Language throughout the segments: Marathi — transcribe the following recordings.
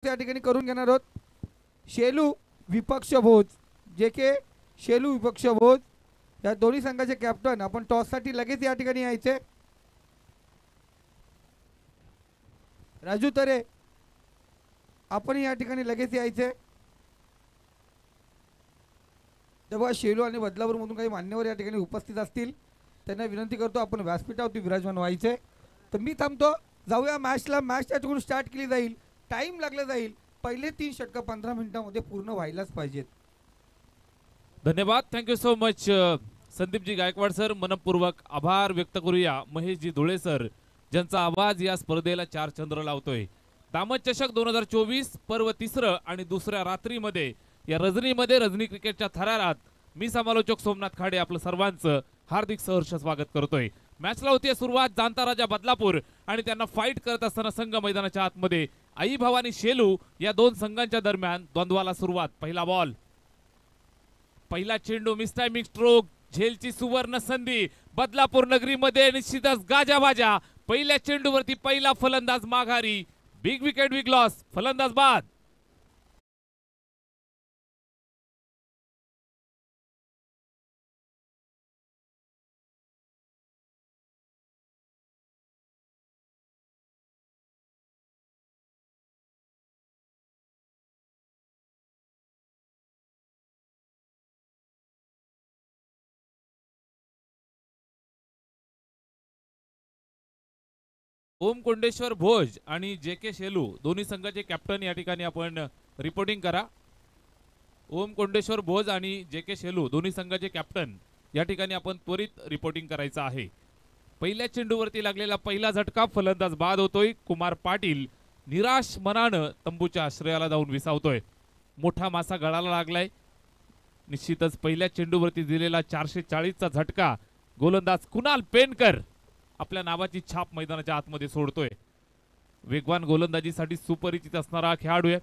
या ठिकाणी करून घेणार आहोत। शेलू विपक्ष भोज, जे के शेलू विपक्ष भोज या दोन्ही संघाचे कॅप्टन आपण टॉससाठी लगेच या ठिकाणी यायचे। राजू तरे आपण या ठिकाणी लगेच यायचे। तेव्हा शेलू आणि बदलापूर मधून काही मान्यवर या ठिकाणी उपस्थित असतील त्यांना विनंती करतो आपण व्यासपीठावरती विराजमान व्हायचे। तर मी थांबतो, जाऊया मॅचला। मॅच त्या ठिकाणी स्टार्ट केली जाईल, टाइम लागला जाईल, पहिले 3 षटक 15 मिनिटांमध्ये पूर्ण व्हायलाच पाहिजेत। धन्यवाद, thank you so much Sandeepji Gaikwad sir. मनपूर्वक आभार व्यक्त करूया महेशजी धुळे सर, ज्यांचा आवाज या स्पर्धेला 4 चंद्र लावतोय। दामद चषक 2024 पर्व तिसरं आणि दुसऱ्या रात्रीमध्ये या रजनीमध्ये रजनी क्रिकेटच्या थरारात मी समालोचक सोमनाथ खाडे आपलं सर्वांचं हार्दिक सहर्ष स्वागत करतोय। मॅचला होती सुरुवात, जाणता राजा बदलापूर आणि त्यांना फाईट करत असताना संघ मैदानाच्या आतमध्ये आई भवानी शेलू या दोन संघांच्या दरम्यान द्वंद्वाला सुरुवात। पहिला बॉल, पहिला चेंडू, मिसटायमिंग स्ट्रोक, झेलची सुवर्ण संधी। बदलापूर नगरीमध्ये निश्चितच गाजावाजा। पहिल्या चेंडूवरती पहिला फलंदाज माघारी, बिग विकेट बिग लॉस, फलंदाज बाद। ओम कोंडेश्वर भोज आणि जे के शेलू दोन्ही संघाचे कॅप्टन या ठिकाणी आपण रिपोर्टिंग करा। ओम कोंडेश्वर भोज आणि जे के शेलू दोन्ही संघाचे कॅप्टन या ठिकाणी आपण त्वरित रिपोर्टिंग करायचं आहे। पहिल्या चेंडूवरती लागलेला पहिला झटका, फलंदाज बाद होतोय। कुमार पाटील निराश मनानं तंबूच्या आश्रयाला जाऊन विसावतोय। मोठा मासा गळाला लागलाय। निश्चितच पहिल्या चेंडूवरती दिलेला 440 चा झटका गोलंदाज कुणाल पेनकर आपल्या नावाची छाप मैदानाच्या आतमध्ये सोडतोय। वेगवान गोलंदाजीसाठी सुपरिचित असणारा खेळाडू आहे,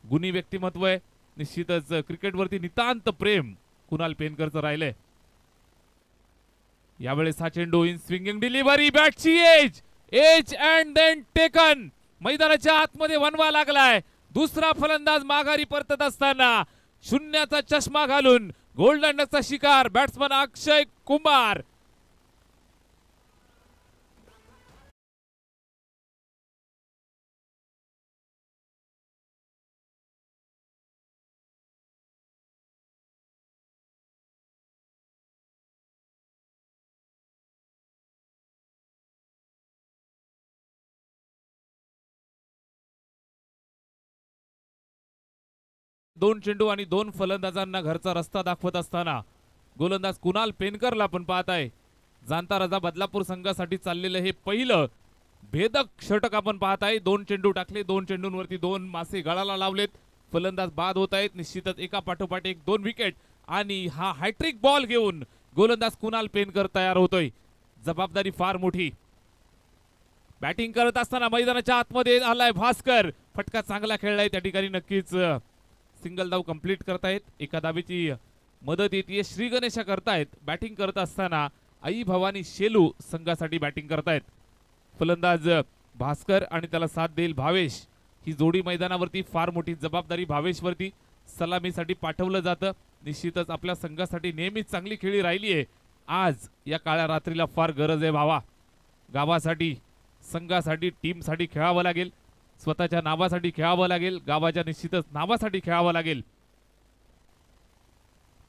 गुणी व्यक्तिमत्व आहे। निश्चितच क्रिकेटवरती नितांत प्रेम कुणाल पेनकरचं राहिलंय। यावेळेस हा चेंडू इन स्विंगिंग डिलिव्हरी, बॅटची एज अँड देन टेकन। मैदानाच्या आतमध्ये वनवा लागलाय। दुसरा फलंदाज माघारी परतत असताना शून्याचा चष्मा घालून गोल्डन डकचा शिकार बॅट्समन अक्षय कुमार। दोन चेंडू आणि दोन फलंदाजांना घरचा रस्ता दाखवत असताना गोलंदाज कुणाल पेनकरला पण पाहत आहे। जाणता राजा बदलापूर संघासाठी चाललेलं हे पहिलं भेदक षटक आपण पाहत आहे। 2 चेंडू टाकले, 2 चेंडूंवरती 2 मासे गळाला लावलेत। फलंदाज बाद होत आहेत। निश्चितच एका पाठोपाठ एक 2 विकेट आणि हा हॅट्रिक बॉल घेऊन गोलंदाज कुणाल पेनकर तयार होतोय। जबाबदारी फार मोठी। बॅटिंग करत असताना मैदानाच्या आतमध्ये आलाय भास्कर। फटका चांगला खेळलाय त्या ठिकाणी, नक्कीच सिंगल धाव कंप्लीट करतायत। एका धावेची मदत येते श्री गणेशा करतायत। बॅटिंग करत असताना आई भवानी शेलू संघासाठी बॅटिंग करतायत। फलंदाज भास्कर आणि त्याला साथ देईल भावेश। ही जोडी मैदानावरती फार मोठी जबाबदारी भावेशवरती सलामीसाठी पाठवलं जातं। निश्चितच आपल्या संघासाठी नेहमीच चांगली खेळी राहिली आहे। आज या काळ्या रात्रीला फार गरज आहे भावा। गावासाठी, संघासाठी, टीमसाठी खेळावं लागेल। स्वतःच्या नावासाठी खेळावं लागेल, गावाच्या निश्चितच नावासाठी खेळावं लागेल।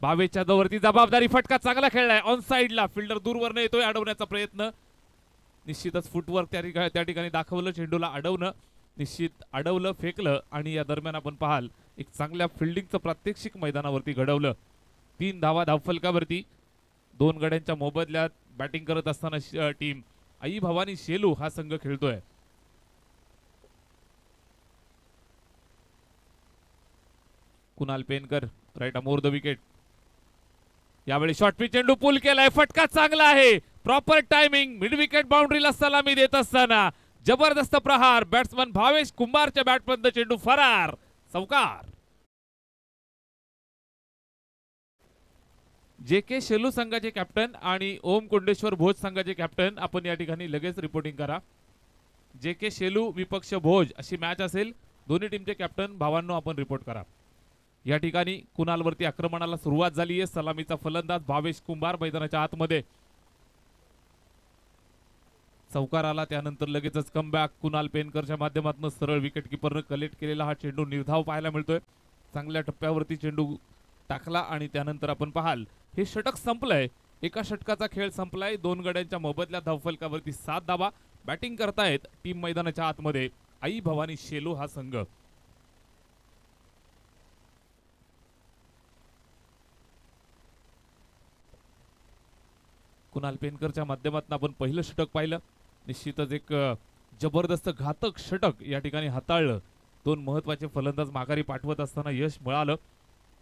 भावेशच्या जवळती जबाबदारी, फटका चांगला खेळलाय ऑन साइडला। फिल्डर दूरवरनं येतोय, अडवण्याचा प्रयत्न। निश्चितच फुटवर्क त्या ठिकाणी दाखवलं, चेंडूला अडवणं। निश्चित अडवलं, फेकलं आणि या दरम्यान आपण पाहाल एक चांगल्या फिल्डिंगचं प्रात्यक्षिक मैदानावरती घडवलं। 3 धावा धावफलकावरती। 2 गड्यांच्या मोबदल्यात बॅटिंग करत असताना टीम आई भवानी शेलू हा संघ खेळतोय। Kunal पेनकर right अमोर the wicket. यावेळी शॉर्ट पिच चेंडू पुल केलाय, फटका चांगला आहे, प्रॉपर टायमिंग। मिड विकेट बाउंड्रीला सलामी देत असताना जबरदस्त प्रहार। बॅट्समन भावेश कुंभारच्या बॅटपर्यंत चेंडू फरार, चौकार। जे के शेलू संघाचे कॅप्टन आणि ओम कोंडेश्वर भोज संघाचे कॅप्टन आपण या ठिकाणी लगेच रिपोर्टिंग करा। जे के शेलू विपक्ष भोज अशी मॅच असेल। दोन्ही टीमचे कॅप्टन भावांनो आपण रिपोर्ट करा. या ठिकाणी कुणालवरती आक्रमणाला सुरुवात झाली आहे. सलामीचा फलंदाज भावेश कुंभार मैदानाच्या आतमध्ये चौकार आला, त्यानंतर लगेचच कमबॅक कुणाल पेनकरच्या माध्यमातून सरळ विकेट किपरनं कलेक्ट केलेला हा चेंडू निर्धाव पाहायला मिळतोय. चांगल्या टप्प्यावरती चेंडू टाकला आणि त्यानंतर आपण पाहाल हे षटक संपलंय. एका षटकाचा खेळ संपलाय. 2 गड्यांच्या मोबदल्या धावफलकावरती 7 धावा. बॅटिंग करतायत टीम मैदानाच्या आतमध्ये आई भवानी शेलू हा संघ. कुणाल पेनकरच्या माध्यमातून आपण पहिलं षटक पाहिलं. निश्चितच एक जबरदस्त घातक षटक या ठिकाणी हाताळलं. 2 महत्वाचे फलंदाज माघारी पाठवत असताना यश मिळालं.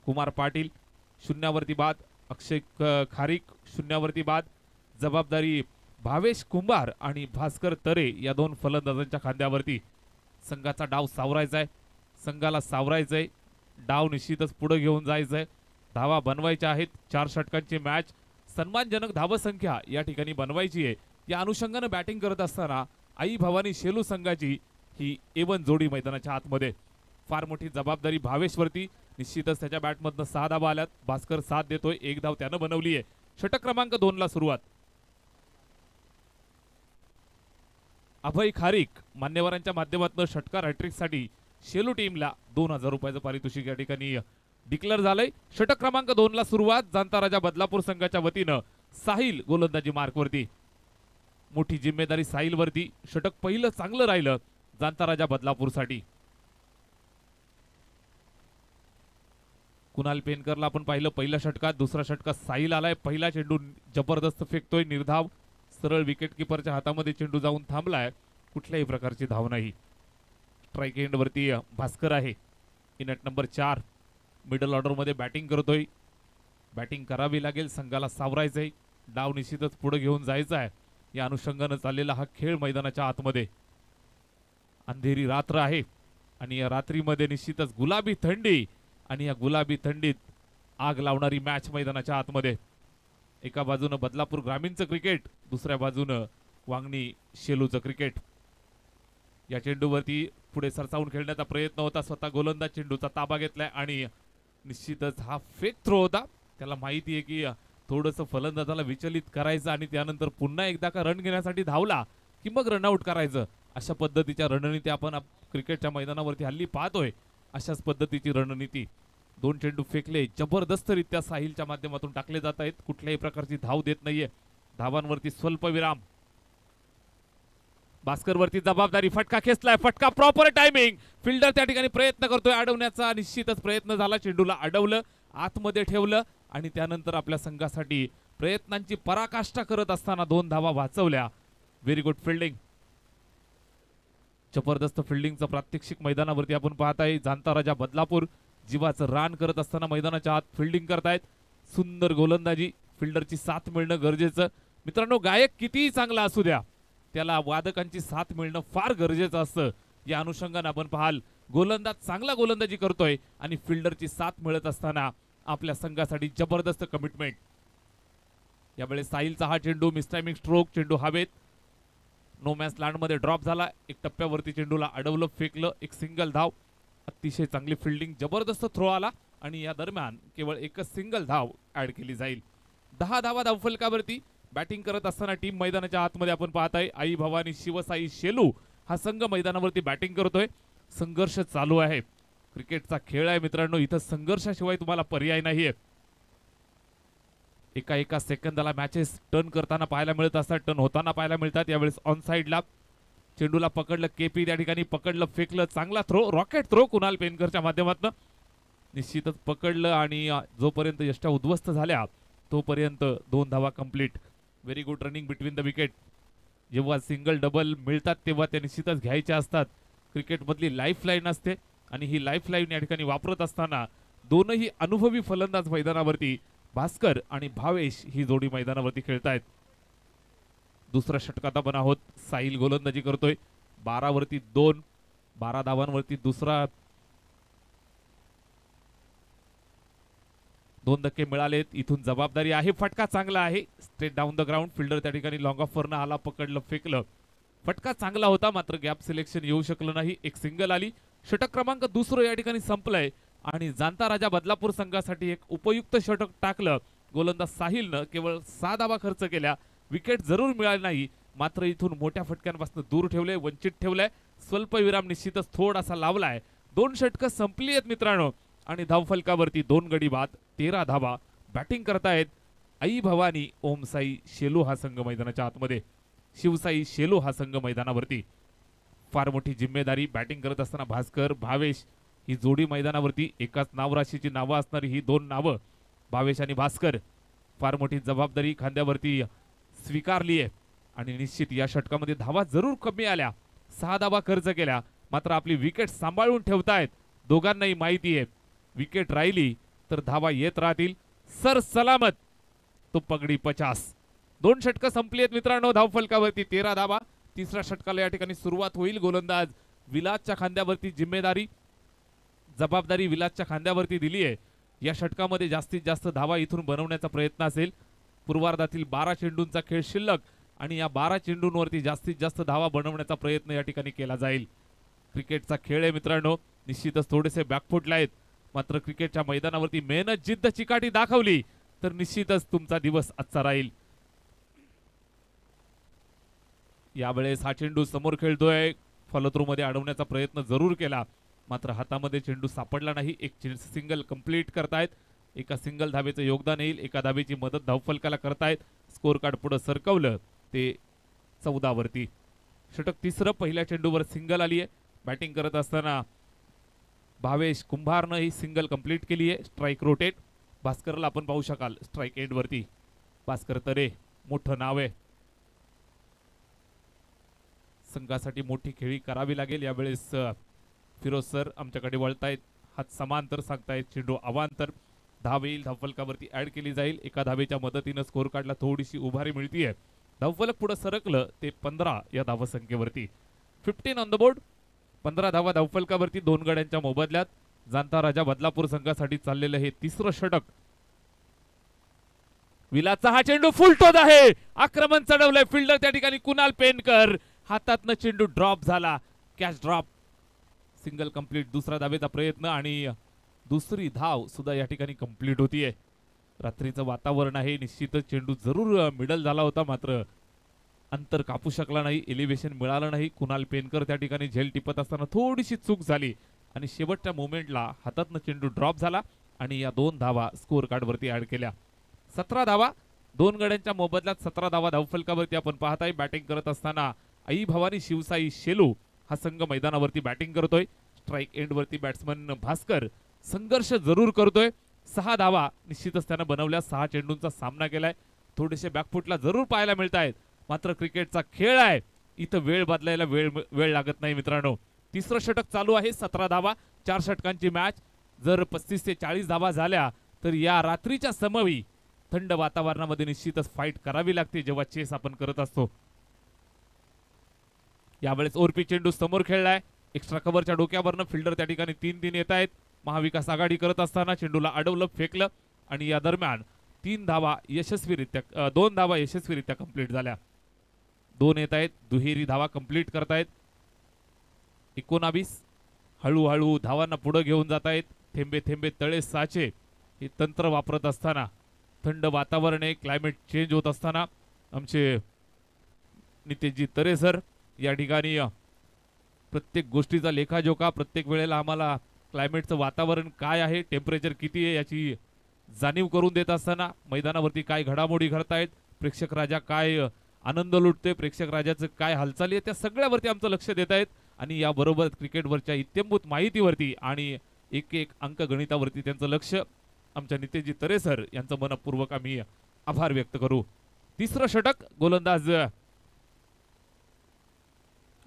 कुमार पाटील शून्यावरती बाद, अक्षय खारीक शून्यावरती बाद. जबाबदारी भावेश कुंभार आणि भास्कर तरे या 2 फलंदाजांच्या खांद्यावरती. संघाचा डाव सावरायचाय, संघाला सावरायचंय. डाव निश्चितच पुढे घेऊन जायचंय. धावा बनवायच्या आहेत. 4 षटकांची मॅच, सन्मानजनक धावसंख्या या ठिकाणी बनवायची आहे. या अनुषंगाने बॅटिंग करत असताना आई भवानी शेलू संघाची ही A1 जोडी मैदानाच्या आतमध्ये. फार मोठी जबाबदारी भावेशवरती. निश्चितच त्याच्या बॅटमधनं 6 धावा आल्यात. भास्कर साथ देतोय, 1 धाव त्यानं बनवली आहे. षटक क्रमांक 2 ला सुरुवात. अभय खारीक मान्यवरांच्या माध्यमातून षटकार हॅट्रिक साठी शेलू टीमला 2000 रुपयाचं पारितोषिक या ठिकाणी डिक्लेअर झालंय. षटक क्रमांक 2 ला सुरुवात. जाणता राजा बदलापूर संघाच्या वतीनं साहिल गोलंदाजी मार्कवरती. मोठी जिम्मेदारी साहिल वरती. षटक पहिलं चांगलं राहिलं जाणता राजा बदलापूरसाठी. कुणाल पेनकरला आपण पाहिलं पहिल्या षटकात. दुसऱ्या षटकात साहिल आलाय. पहिला चेंडू जबरदस्त फेकतोय निर्धाव. सरळ विकेट किपरच्या हातामध्ये चेंडू जाऊन थांबलाय. कुठल्याही प्रकारची धाव नाही. स्ट्राईक एंड वरती भास्कर आहे. In at number 4 middle order मध्ये बॅटिंग करतोय. बॅटिंग करावी लागेल. संघाला सावरायचंय. डाव निश्चितच पुढे घेऊन जायचा आहे. या अनुषंगाने चाललेला हा खेळ मैदानाच्या आतमध्ये. अंधेरी रात्र आहे आणि या रात्रीमध्ये निश्चितच गुलाबी थंडी आणि या गुलाबी थंडीत आग लावणारी मॅच मैदानाच्या आतमध्ये. एका बाजूनं बदलापूर ग्रामीणचं क्रिकेट, दुसऱ्या बाजूनं वांगणी शेलूचं क्रिकेट. या चेंडूवरती पुढे सरसावून खेळण्याचा प्रयत्न होता. स्वतः गोलंदाज चेंडूचा ताबा घेतलाय आणि निश्चितच हा फेक थ्रो होता. त्याला माहिती आहे की थोडंसं फलंदाजाला विचलित करायचं आणि त्यानंतर पुन्हा एकदा का रन घेण्यासाठी धावला की मग रनआउट करायचं. अशा पद्धतीच्या रणनीती आपण क्रिकेटच्या मैदानावरती हल्ली पाहतोय. अशाच पद्धतीची रणनीती. 2 चेंडू फेकले जबरदस्तरित्या साहिलच्या माध्यमातून टाकले जात आहेत. कुठल्याही प्रकारची धाव देत नाहीये. धावांवरती स्वल्प विराम. भास्कर वरती जबाबदारी. फटका खेचलाय. फटका प्रॉपर टायमिंग. फिल्डर त्या ठिकाणी प्रयत्न करतोय अडवण्याचा. निश्चितच प्रयत्न झाला. चेंडूला अडवलं, आतमध्ये ठेवलं आणि त्यानंतर आपल्या संघासाठी प्रयत्नांची पराकाष्ठा करत असताना 2 धावा वाचवल्या. Very good fielding. जबरदस्त फिल्डिंगचं प्रात्यक्षिक मैदानावरती आपण पाहताय. जाणता राजा बदलापूर जीवाचं रान करत असताना मैदानाच्या आत फिल्डिंग करतायत. सुंदर गोलंदाजी. फिल्डरची साथ मिळणं गरजेचं. मित्रांनो, गायक कितीही चांगला असू द्या, त्याला वादकांची साथ मिळणं फार गरजेचं असतं. या अनुषंगाने आपण पाहाल गोलंदाज चांगला गोलंदाजी करतोय आणि फिल्डरची साथ मिळत असताना आपल्या संघासाठी जबरदस्त कमिटमेंट. यावेळेस साहिलचा हा चेंडू मिसटायमिंग स्ट्रोक. चेंडू हवेत नो मॅच लँड मध्ये ड्रॉप झाला. एक टप्प्यावरती चेंडूला अडवलं, फेकलं. एक सिंगल धाव. अतिशय चांगली फिल्डिंग. जबरदस्त थ्रो आला आणि या दरम्यान केवळ एकच सिंगल धाव ऍड केली जाईल. 10 धावा धावफलकावरती. बॅटिंग करत असताना टीम मैदानाच्या आतमध्ये आपण पाहताय आई भवानी शिवसाई शेलू हा संघ मैदानावरती बॅटिंग करतोय. संघर्ष चालू आहे. क्रिकेटचा खेळ आहे मित्रांनो. इथं संघर्षाशिवाय तुम्हाला पर्याय नाहीये. एका सेकंदाला मॅचेस टर्न करताना पाहायला मिळत असतात, टर्न होताना पाहायला मिळतात. यावेळेस ऑन साइडला चेंडूला पकडलं. केपी त्या ठिकाणी पकडलं, फेकलं. चांगला थ्रो, रॉकेट थ्रो कुणाल पेनकरच्या माध्यमातून. निश्चितच पकडलं आणि जोपर्यंत यष्ट्या उद्ध्वस्त झाल्या तोपर्यंत 2 धावा complete. Very good running between the wicket. जेव्हा सिंगल डबल मिळतात तेव्हा त्या निश्चितच घ्यायच्या असतात. क्रिकेटमधली लाईफ लाईन असते आणि ही लाईफ लाईन या ठिकाणी वापरत असताना दोनही अनुभवी फलंदाज मैदानावरती भास्कर आणि भावेश ही जोडी मैदानावरती खेळतायत. दुसऱ्या षटकात आपण आहोत. साहिल गोलंदाजी करतोय. 12 वरती 2, 12 धावांवरती दुसरा 2 धक्के मिळालेत. इथून जबाबदारी आहे. फटका चांगला आहे. Straight down the ground. Fielder त्या ठिकाणी लॉंग ऑफ वरनं आला, पकडलं, फेकलं. फटका चांगला होता मात्र गॅप सिलेक्शन येऊ शकलं नाही. एक सिंगल आली. षटक क्रमांक दुसरं या ठिकाणी संपलंय आणि जाणता राजा बदलापूर संघासाठी एक उपयुक्त षटक टाकलं. गोलंदाज साहिलनं केवळ 6 धावा खर्च केल्या. विकेट जरूर मिळाली नाही, मात्र इथून मोठ्या फटक्यांपासून दूर ठेवले, वंचित ठेवलंय. स्वल्पविराम निश्चितच थोडासा लावलाय. 2 षटकं संपली आहेत मित्रांनो आणि धावफलकावरती 2 गडी बाद, 13 धावा. बॅटिंग करतायत आई भवानी ओमसाई शेलू हा संघ मैदानाच्या आतमध्ये, शिवसाई शेलू हा संघ मैदानावरती. फार मोठी जिम्मेदारी बॅटिंग करत असताना भास्कर भावेश ही जोडी मैदानावरती. एकाच नावराशीची नावं असणारी ही 2 नावं भावेश आणि भास्कर. फार मोठी जबाबदारी खांद्यावरती स्वीकारली आहे आणि निश्चित या षटकामध्ये धावा जरूर कमी आल्या, 6 धावा खर्च केल्या, मात्र आपली विकेट सांभाळून ठेवतायत. दोघांनाही माहिती आहे विकेट राहिली तर धावा येत राहतील. सर सलामत तो पगडी 50. 2 षटकं संपली आहेत मित्रांनो धावफलकावरती, 13 धावा. तिसऱ्या षटकाला या ठिकाणी सुरुवात होईल. गोलंदाज विलासच्या खांद्यावरती जबाबदारी विलासच्या खांद्यावरती दिली आहे. या षटकामध्ये जास्तीत जास्त धावा इथून बनवण्याचा प्रयत्न असेल. पूर्वार्धातील 12 चेंडूंचा खेळ शिल्लक आणि या 12 चेंडूंवरती जास्तीत जास्त धावा बनवण्याचा प्रयत्न या ठिकाणी केला जाईल. क्रिकेटचा खेळ आहे मित्रांनो, निश्चितच थोडेसे बॅकफुटला आहेत, मात्र क्रिकेटच्या मैदानावरती मेहनत जिद्द चिकाटी दाखवली तर निश्चितच तुमचा दिवस आजचा राहील. यावेळेस हा चेंडू समोर खेळतोय, फॉलोथ्रू अडवण्याचा प्रयत्न जरूर केला, मात्र हातामध्ये चेंडू सापडला नाही. एक सिंगल कंप्लीट करतायत. एका सिंगल धावेचं योगदान येईल, एका धावेची मदत धावफलकाला करतायत. स्कोर कार्ड पुढे सरकवलं ते 14 वरती. षटक तिसरं, पहिल्या चेंडूवर सिंगल आली आहे. बॅटिंग करत असताना भावेश कुंभारनं ही सिंगल कंप्लीट केली आहे. Strike rotate. भास्करला आपण पाहू शकाल स्ट्राईक एंड वरती. भास्कर तरे मोठं नाव आहे, संघासाठी मोठी खेळी करावी लागेल. यावेळेस फिरोज सर आमच्याकडे वळतायत, हात समांतर सांगतायत, चेंडू अवांतर. धाव येईल, धावफलकावरती ऍड केली जाईल. एका धावेच्या मदतीनं स्कोर कार्डला थोडीशी उभारी मिळतीये. धावफलक पुढे सरकलं ते 15 या धावसंख्येवरती. 15 ऑन द बोर्ड. 15 धावा धावफलकावरती 2 गड्यांच्या मोबदल्यात. जाणता राजा बदलापूर संघासाठी चाललेलं हे तिसरं षटक. विलासचा हा चेंडू फुलटोद आहे, आक्रमण चढवलंय फिल्डर त्या ठिकाणी कुणाल पेनकर. हातातनं चेंडू ड्रॉप झाला, कॅच ड्रॉप. Single complete. दुसरा धावेचा प्रयत्न आणि दुसरी धाव सुद्धा या ठिकाणी कंप्लीट होतीये. रात्रीचं वातावरण आहे, निश्चितच चेंडू जरूर मिडल झाला होता, मात्र अंतर कापू शकला नाही, एलिव्हेशन मिळालं नाही. कुणाल पेनकर त्या ठिकाणी झेल टिपत असताना थोडीशी चूक झाली आणि शेवटच्या मोमेंटला हातातनं चेंडू ड्रॉप झाला आणि या 2 धावा स्कोर कार्ड वरती ऍड केल्या. 17 धावा 2 गड्यांच्या मोबदल्यात 17 धावा धावफलकावरती आपण पाहताय. बॅटिंग करत असताना आई भवानी शिवसाई शेलू हा संघ मैदानावरती बॅटिंग करतोय. स्ट्राईक एंड वरती बॅट्समन भास्कर संघर्ष जरूर करतोय. 6 धावा निश्चितच त्यानं बनवल्या. 6 चेंडूंचा सामना केलाय. थोडेसे बॅकफुटला जरूर पाहायला मिळत आहेत, मात्र क्रिकेटचा खेळ आहे, इथं वेळ बदलायला वेळ लागत नाही मित्रांनो. तिसरं षटक चालू आहे. 17 धावा 4 षटकांची मॅच. जर 35 ते 40 धावा झाल्या तर या रात्रीच्या समवी थंड वातावरणामध्ये निश्चितच फाईट करावी लागते जेव्हा चेस आपण करत असतो. यावेळेस ओरपी चेंडू समोर खेळलाय. एक्स्ट्रा कव्हरच्या डोक्यावरनं फिल्डर त्या ठिकाणी 3-3 येत आहेत. महाविकास आघाडी करत असताना चेंडूला अडवलं, फेकलं आणि या दरम्यान 2 धावा यशस्वीरित्या कंप्लीट झाल्या. 2 येत आहेत, दुहेरी धावा कंप्लीट करतायत. 19 हळूहळू धावांना पुढे घेऊन जात आहेत. थेंबे थेंबे तळे साचे हे तंत्र वापरत असताना, थंड वातावरण आहे, क्लायमेट चेंज होत असताना आमचे नितेशजी तरे सर या ठिकाणी प्रत्येक गोष्टीचा लेखाजोखा, प्रत्येक वेळेला आम्हाला क्लायमेटचं वातावरण काय आहे, टेम्परेचर किती आहे याची जाणीव करून देत असताना मैदानावरती काय घडामोडी घडतायत, प्रेक्षक राजा काय आनंद लुटते, प्रेक्षक राजाचं काय हालचाली आहे, त्या सगळ्यावरती आमचं लक्ष देत आहेत. आणि याबरोबर क्रिकेटवरच्या इत्यंभूत माहितीवरती आणि एक अंक गणितावरती त्यांचं लक्ष. आमच्या नितेशजी तरे सर यांचं मनपूर्वक आम्ही आभार व्यक्त करू. तिसरं षटक. गोलंदाज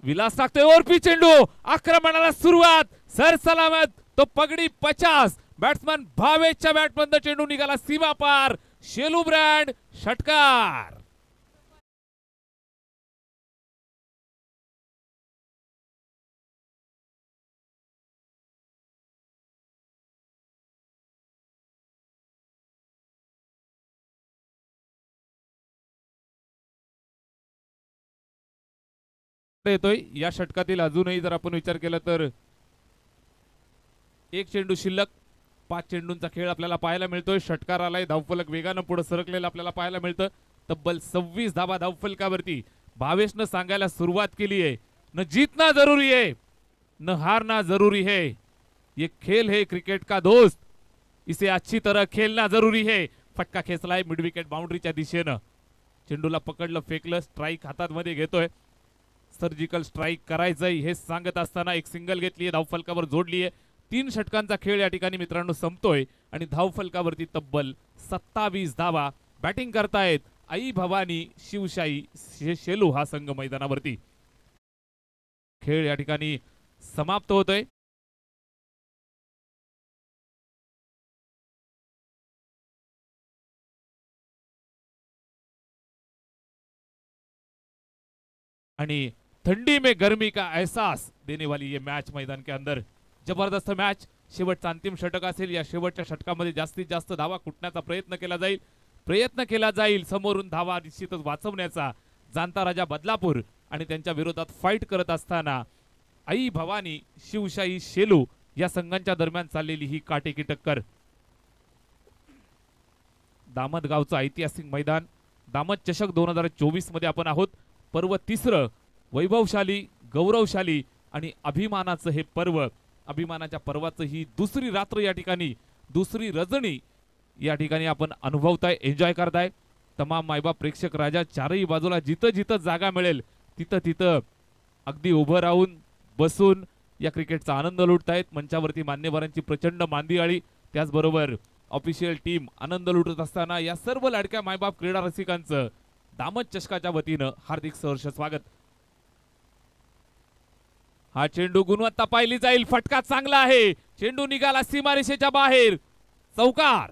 विलास टाकतोय ओरपी चेंडू. आक्रमणाला सुरुवात. सर सलामत तो पगडी 50. बॅट्समन भावेशच्या बॅटमधून चेंडू निघाला सीमा पार. शेलू ब्रँड षटकार. येतोय या षटकातील. अजूनही जर आपण विचार केला तर एक चेंडू शिल्लक, 5 चेंडूंचा खेळ आपल्याला पाहायला मिळतोय. षटकार आलाय, धावफलक वेगानं पुढे सरकलेलं आपल्याला पाहायला मिळतं. तब्बल 26 धावा धावफलकावरती. भावेशनं सांगायला सुरुवात केली आहे, न जीतना जरूरी है न हारना जरूरी है, ये खेल है क्रिकेट का दोस्त, इसे अच्छी तरह खेलना जरूरी है. फटका खेचलाय मिड विकेट बाउंड्रीच्या दिशेनं. चेंडूला पकडलं, फेकलं, स्ट्राईक हातात मध्ये घेतोय. सर्जिकल स्ट्राईक करायचंय हे सांगत असताना एक सिंगल घेतलीये, धावफलकावर जोडलीये. 3 षटकांचा खेळ या ठिकाणी मित्रांनो संपतोय आणि धावफलकावरती तब्बल 27 धावा. बॅटिंग करतायत आई भवानी शिवशाही शेलू हा संघ मैदानावरती. खेळ या ठिकाणी समाप्त होतोय. आणि ठंडी में गर्मी का एहसास देने वाली ये मैच मैदान के अंदर. जबरदस्त मॅच. शेवटचा अंतिम षटक असेल. या शेवटच्या षटकामध्ये जास्तीत जास्त धावा कुटण्याचा प्रयत्न केला जाईल. समोरून धावा निश्चितच वाचवण्याचा. जाणता राजा बदलापूर आणि त्यांच्या विरोधात फाईट करत असताना आई भवानी शिवशाही शेलू या संघांच्या दरम्यान चाललेली ही काटेकी टक्कर. दामद गावचं ऐतिहासिक मैदान. दामद चषक 2024 मध्ये आपण आहोत. पर्व 3रं, वैभवशाली, गौरवशाली आणि अभिमानाचं हे पर्व. अभिमानाच्या पर्वाचं ही दुसरी रात्र या ठिकाणी, दुसरी रजनी या ठिकाणी आपण अनुभवताय, एन्जॉय करताय. तमाम मायबाप प्रेक्षक राजा चारही बाजूला जिथं जिथं जागा मिळेल तिथं तिथं अगदी उभं राहून बसून या क्रिकेटचा आनंद लुटतायत. मंचावरती मान्यवरांची प्रचंड मांदियाळी, त्याचबरोबर ऑफिशियल टीम आनंद लुटत असताना या सर्व लाडक्या मायबाप क्रीडा रसिकांचं दामद चषकाच्या वतीनं हार्दिक सहर्ष स्वागत. हा चेंडू गुणवत्ता पाहिली जाईल. फटका चांगला आहे. चेंडू निघाला सीमारेषेच्या बाहेर. चौकार.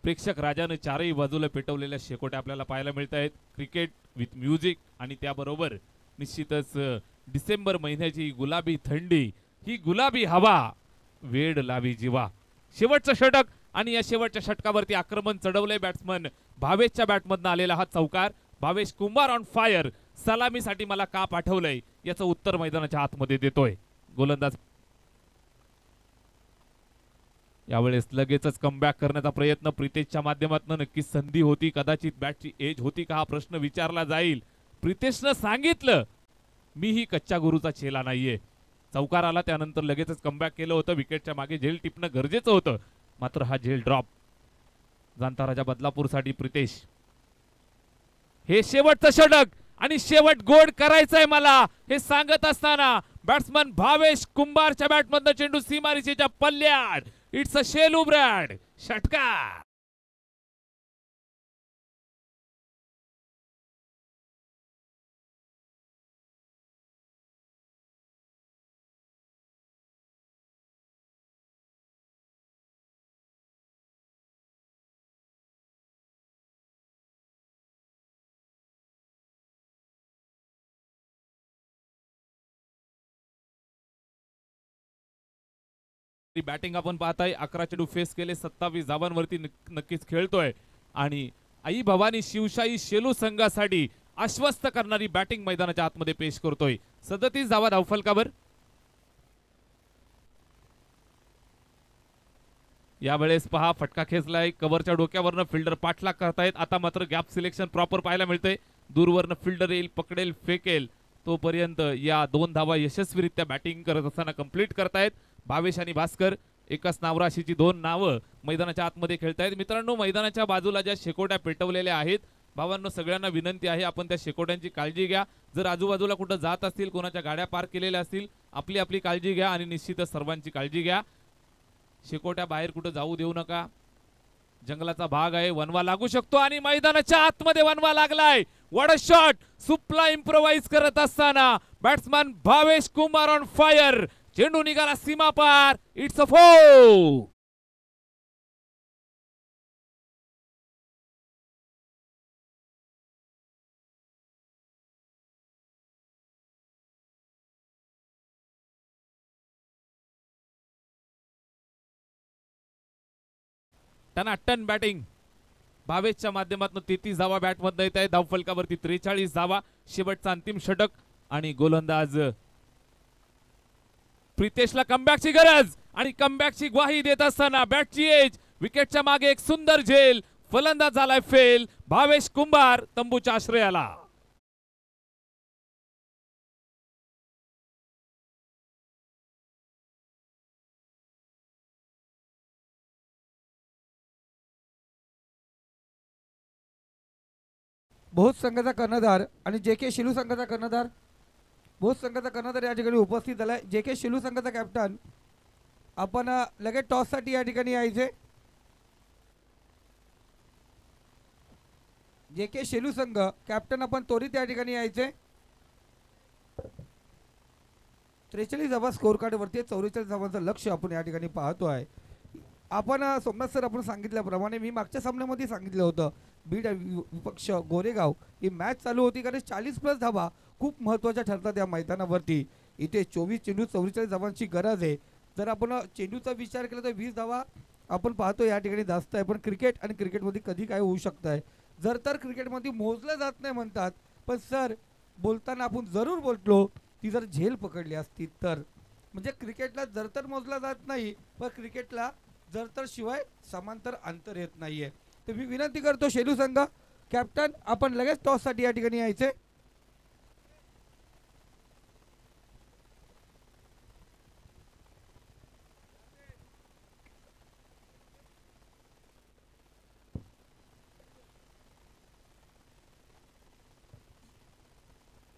प्रेक्षक राजाने चारही बाजूला पेटवलेल्या शेकोट्या आपल्याला पाहायला मिळत आहेत. क्रिकेट विथ म्युझिक आणि त्याबरोबर निश्चितच डिसेंबर महिन्याची गुलाबी थंडी, ही गुलाबी हवा वेड लावी जीवा. शेवटचं षटक आणि या शेवटच्या षटकावरती आक्रमण चढवलंय बॅट्समन भावेशच्या बॅटमधनं आलेला हा चौकार. भावेश कुंभार ऑन फायर. सलामीसाठी मला का पाठवलंय याचं उत्तर मैदानाच्या आतमध्ये देतोय गोलंदाज. यावेळेस लगेचच कमबॅक करण्याचा प्रयत्न प्रितेशच्या माध्यमातून. नक्कीच संधी होती, कदाचित बॅटची एज होती का हा प्रश्न विचारला जाईल. प्रितेशनं सांगितलं, मी ही कच्च्या गुरुचा चेला नाहीये. चौकार आला, त्यानंतर लगेचच कमबॅक केलं होतं. विकेटच्या मागे झेल टिपणं गरजेचं होतं, मात्र हा झेल ड्रॉप. जाणता राजा बदलापूरसाठी प्रितेश. हे शेवटचं षटक आणि शेवट गोड करायचंय मला हे सांगत असताना बॅट्समन भावेश कुंभारच्या बॅटमधनं चेंडू सीमारेषेच्या पल्ल्यात. इट्स अ शेलू ब्रँड षटकार. बॅटिंग आपण पाहताय. 11 चेंडू फेस केले, 27 धावांवरती नक्कीच खेळतोय आणि आई भवानी शिवशाही शेलू संघासाठी आश्वस्त करणारी बॅटिंग मैदानाच्या आतमध्ये पेश करतोय. 37 धावा धावफलकावर. यावेळेस पहा, फटका खेचलाय. कव्हरच्या डोक्यावरनं फिल्डर पाठलाग करतायत. आता मात्र गॅप सिलेक्शन प्रॉपर पाहायला मिळतंय. दूरवरनं फिल्डर येईल, पकडेल, फेकेल, तोपर्यंत या 2 धावा यशस्वीरित्या बॅटिंग करत असताना कंप्लीट करतायत भावेश आणि भास्कर. एकाच नावराशीची 2 नावं मैदानाच्या आतमध्ये खेळतायत. मित्रांनो, मैदानाच्या बाजूला ज्या शेकोट्या पेटवलेल्या आहेत, भावांनो सगळ्यांना विनंती आहे, आपण त्या शेकोट्यांची काळजी घ्या. जर आजूबाजूला कुठं जात असतील, कोणाच्या गाड्या पार्क केलेल्या असतील, आपली आपली काळजी घ्या आणि निश्चितच सर्वांची काळजी घ्या. शेकोट्या बाहेर कुठं जाऊ देऊ नका. जंगलाचा भाग आहे, वनवा लागू शकतो आणि मैदानाच्या आतमध्ये वनवा लागलाय. What a shot. सुपला इम्प्रोवाइज करत असताना batsman Bhavesh Kumar on fire. चेंडू निघाला सीमा पार. It's a 4. टनाटन बॅटिंग भावेशच्या माध्यमातून 33 धावा बॅटमधून येत आहे. धावफलकावरती 43 धावा. शेवटचा अंतिम षटक आणि गोलंदाज प्रितेशला कमबॅकची गरज आणि कमबॅकची ग्वाही देत असताना बॅटची एज, विकेटच्या मागे एक सुंदर झेल. फलंदाज झालाय फेल. भावेश कुंभार तंबूच्या आश्रयाला. बहुत संघाचा कर्णधार आणि जे के शिलू संघाचा कर्णधार, बहुत संघाचा कर्णधार या ठिकाणी उपस्थित झालाय. जे के शिलू संघाचा कॅप्टन, आपण लगेच टॉससाठी या ठिकाणी यायचे. जे के शेलू संघ कॅप्टन, आपण त्वरित या ठिकाणी यायचे. 43 धावा स्कोर कार्ड वरती 44 धावांचं लक्ष आपण या ठिकाणी पाहतो आहे. आपण सोमनाथ सर, आपण सांगितल्याप्रमाणे मी मागच्या सामन्यामध्ये सांगितलं होतं, बीड विपक्ष गोरेगाव ही मॅच चालू होती कारण 40+ धावा खूप महत्त्वाच्या ठरतात या मैदानावरती. इथे 24 चेंडू 44 धावांची गरज आहे. जर आपण चेंडूचा विचार केला तर 20 धावा आपण पाहतो या ठिकाणी जास्त आहे. पण क्रिकेट आणि क्रिकेटमध्ये कधी काय होऊ शकतं आहे. जर तर क्रिकेटमध्ये मोजलं जात नाही म्हणतात, पण सर बोलताना आपण जरूर बोललो, ती जर झेल पकडली असती तर, म्हणजे क्रिकेटला जर तर मोजला जात नाही, पण क्रिकेटला जर तर शिवाय समांतर अंतर येत नाहीये. तर मी विनंती करतो शेलू संघ कॅप्टन, आपण लगेच टॉससाठी या ठिकाणी यायचे.